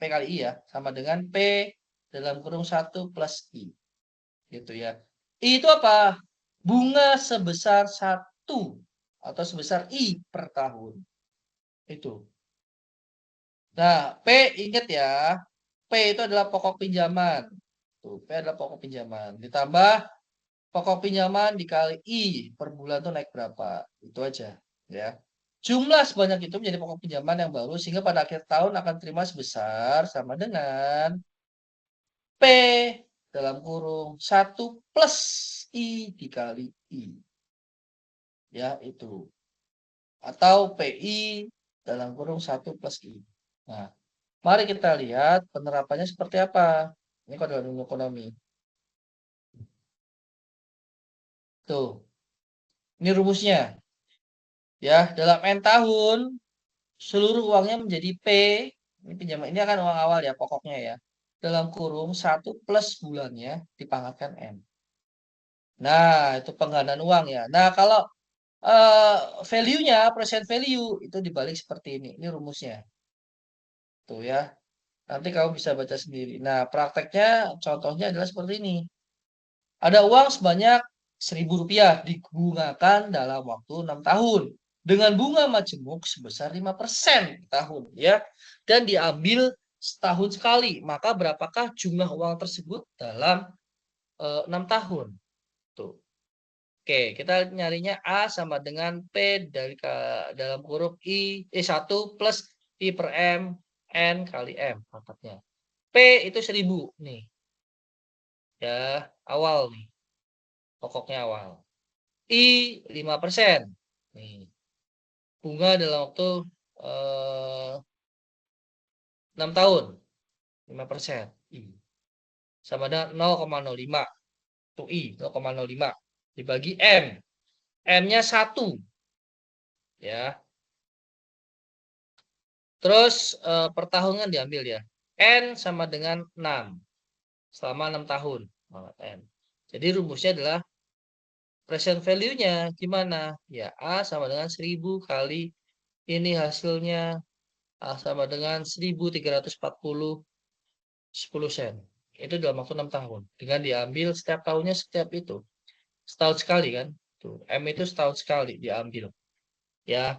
kali I ya, sama dengan P dalam kurung 1 plus I. Gitu ya. I itu apa? Bunga sebesar 1 atau sebesar I per tahun. Itu. Nah, P ingat ya. P itu adalah pokok pinjaman. Tuh, P adalah pokok pinjaman. Ditambah pokok pinjaman dikali I per bulan tuh naik berapa. Itu aja. Ya. Jumlah sebanyak itu menjadi pokok pinjaman yang baru sehingga pada akhir tahun akan terima sebesar sama dengan P dalam kurung 1 plus I dikali I. Ya, itu. Atau PI dalam kurung 1 plus I. Nah, mari kita lihat penerapannya seperti apa. Ini kalau dalam ilmu ekonomi. Tuh. Ini rumusnya. Ya, dalam N tahun seluruh uangnya menjadi P. Ini pinjaman ini akan uang awal ya, pokoknya ya. Dalam kurung 1 plus bulannya dipangkatkan N. Nah, itu penggandaan uang ya. Nah, kalau value-nya, present value itu dibalik seperti ini. Ini rumusnya. Tuh ya. Nanti kamu bisa baca sendiri. Nah, prakteknya contohnya adalah seperti ini. Ada uang sebanyak Rp1.000 digunakan dalam waktu 6 tahun dengan bunga majemuk sebesar 5% tahun ya. Dan diambil setahun sekali. Maka berapakah jumlah uang tersebut dalam 6 tahun? Tuh. Oke, kita nyarinya A sama dengan P dalam huruf I1 plus I per M N kali M pangkatnya. P itu 1000 nih. Ya, awal nih. Pokoknya awal. I 5%. Nih. Bunga dalam waktu 6 tahun. 5%. I. Sama dengan 0,05. Itu I 0,05 dibagi M. M-nya 1. Ya. Terus per tahun kan diambil ya. N sama dengan 6. Selama 6 tahun. N. Jadi rumusnya adalah present value-nya gimana? Ya, A sama dengan 1000 kali ini hasilnya A sama dengan 1340 10 sen. Itu dalam waktu 6 tahun. Dengan diambil setiap tahunnya setiap itu. Setahun sekali kan? Tuh, M itu setahun sekali diambil. Ya.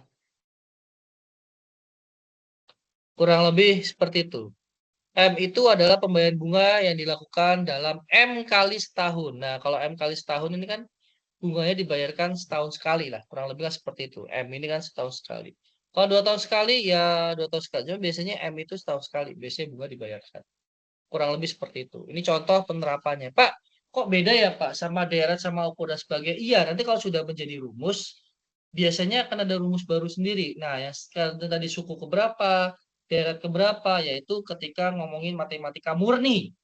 Kurang lebih seperti itu. M itu adalah pembayaran bunga yang dilakukan dalam M kali setahun. Nah, kalau M kali setahun ini kan bunganya dibayarkan setahun sekali lah. Kurang lebih kan seperti itu. M ini kan setahun sekali. Kalau 2 tahun sekali, ya 2 tahun sekali. Cuma biasanya M itu setahun sekali. Biasanya bunga dibayarkan. Kurang lebih seperti itu. Ini contoh penerapannya. Pak, kok beda ya Pak sama deret sama ukur dan sebagainya? Iya, nanti kalau sudah menjadi rumus, biasanya akan ada rumus baru sendiri. Nah, yang tadi suku keberapa, deret keberapa, yaitu ketika ngomongin matematika murni.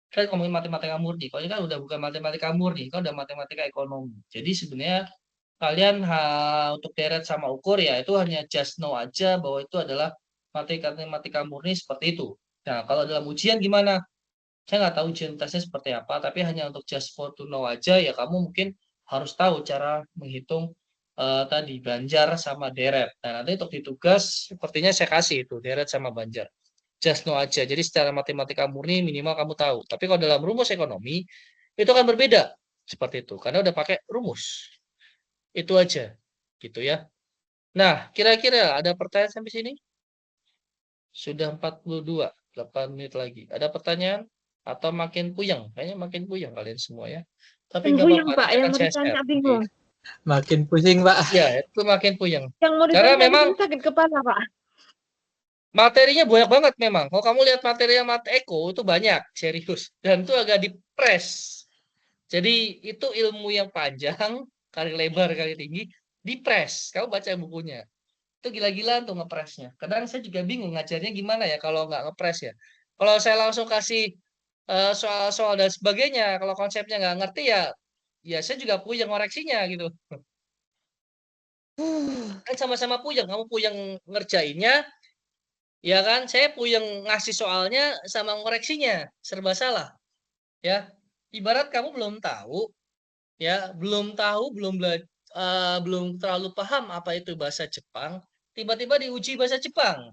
Kan ngomongin matematika murni. Kalau ini kan udah bukan matematika murni, kan udah matematika ekonomi. Jadi sebenarnya kalian untuk deret sama ukur ya itu hanya just know aja bahwa itu adalah matematika murni seperti itu. Nah, kalau dalam ujian gimana? Saya nggak tahu ujian tesnya seperti apa, tapi hanya untuk just for to know aja ya kamu mungkin harus tahu cara menghitung tadi banjar sama deret. Nah, nanti untuk di tugas sepertinya saya kasih itu deret sama banjar. Just know aja. Jadi secara matematika murni minimal kamu tahu. Tapi kalau dalam rumus ekonomi itu kan berbeda seperti itu karena udah pakai rumus. Itu aja. Gitu ya. Nah, kira-kira ada pertanyaan sampai sini? Sudah 42, 8 menit lagi. Ada pertanyaan? Atau makin puyeng? Kayaknya makin puyeng kalian semua ya. Tapi nggak Puyeng, apa-apa, Pak. nanti Yang akan mau saya ditanya share. bingung. Makin pusing, Pak. Ya, itu makin puyeng. Yang mau Karena ditanya memang bikin sakit kepala, Pak. materinya banyak banget memang. Kalau kamu lihat materinya Mate Eko itu banyak, serius. Dan itu agak dipres. Jadi itu ilmu yang panjang, kali lebar, kali tinggi, dipres. Kamu baca bukunya. Itu gila-gilaan tuh ngepresnya. Kadang saya juga bingung ngajarnya gimana ya kalau nggak ngepres ya. Kalau saya langsung kasih soal-soal dan sebagainya, kalau konsepnya nggak ngerti ya, ya saya juga puyeng ngoreksinya gitu. Kan sama-sama puyeng, kamu puyeng ngerjainnya, ya kan? Saya puyeng ngasih soalnya sama ngoreksinya, serba salah. Ya, ibarat kamu belum tahu ya, belum tahu, belum terlalu paham apa itu bahasa Jepang, tiba-tiba diuji bahasa Jepang.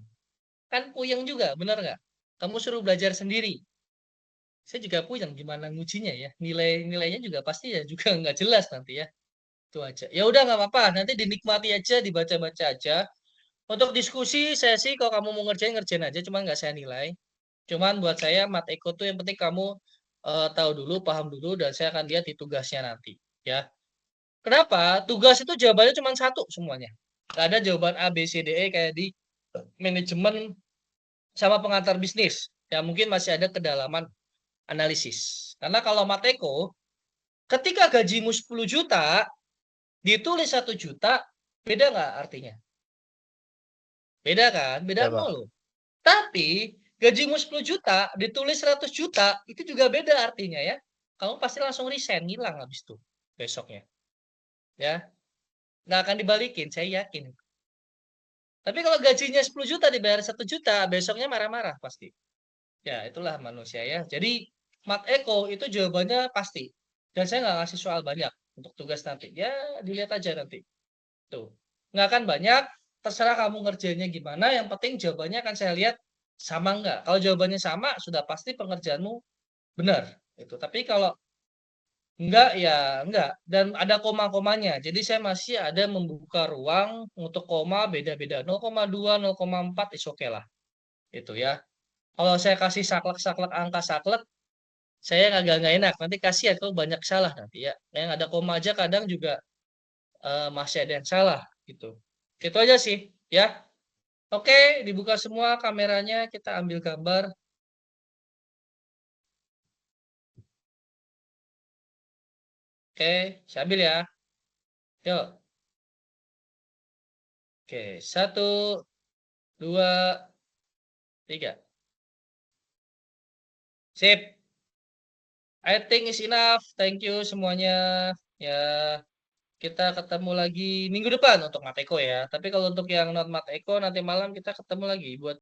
Kan puyeng juga, bener nggak? Kamu suruh belajar sendiri. Saya juga puyeng gimana ngujinya ya. Nilainya juga pasti ya juga nggak jelas nanti ya. Itu aja. Ya udah nggak apa-apa, nanti dinikmati aja, dibaca-baca aja. Untuk diskusi sesi kalau kamu mau ngerjain aja, cuma nggak saya nilai. Cuman buat saya Mat Eko tuh yang penting kamu tahu dulu, paham dulu, dan saya akan lihat di tugasnya nanti. Ya. Kenapa? Tugas itu jawabannya cuma satu semuanya. Nggak ada jawaban A, B, C, D, E kayak di manajemen sama pengantar bisnis. Ya mungkin masih ada kedalaman analisis. Karena kalau Mateko, ketika gajimu 10 juta, ditulis 1 juta, beda nggak artinya? Beda kan? Beda Ya, Pak. nol. Tapi gajimu 10 juta, ditulis 100 juta, itu juga beda artinya ya. Kamu pasti langsung resign, hilang habis itu besoknya. Ya, nggak akan dibalikin, saya yakin. Tapi kalau gajinya 10 juta dibayar 1 juta, besoknya marah-marah pasti. Ya, itulah manusia ya. Jadi, Mat Eko itu jawabannya pasti. Dan saya nggak ngasih soal banyak untuk tugas nanti. Ya, dilihat aja nanti. Tuh. Nggak akan banyak, terserah kamu ngerjainnya gimana. Yang penting jawabannya akan saya lihat sama nggak. Kalau jawabannya sama, sudah pasti pengerjaanmu benar. Itu. Tapi kalau enggak, ya enggak. Dan ada koma-komanya. Jadi saya masih ada membuka ruang untuk koma beda-beda. 0,2, 0,4 is oke lah. Itu ya. Kalau saya kasih saklek-saklek angka saklek, saya agak nggak enak. Nanti kasihan kalau banyak salah nanti ya. Yang ada koma aja kadang juga masih ada yang salah gitu. Itu aja sih ya. Oke, dibuka semua kameranya, kita ambil gambar. Oke, saya ambil ya. Yuk. Oke, 1, 2, 3. Sip. I think is enough. Thank you semuanya. Ya, kita ketemu lagi minggu depan untuk Mateko ya. Tapi kalau untuk yang non Mateko nanti malam kita ketemu lagi buat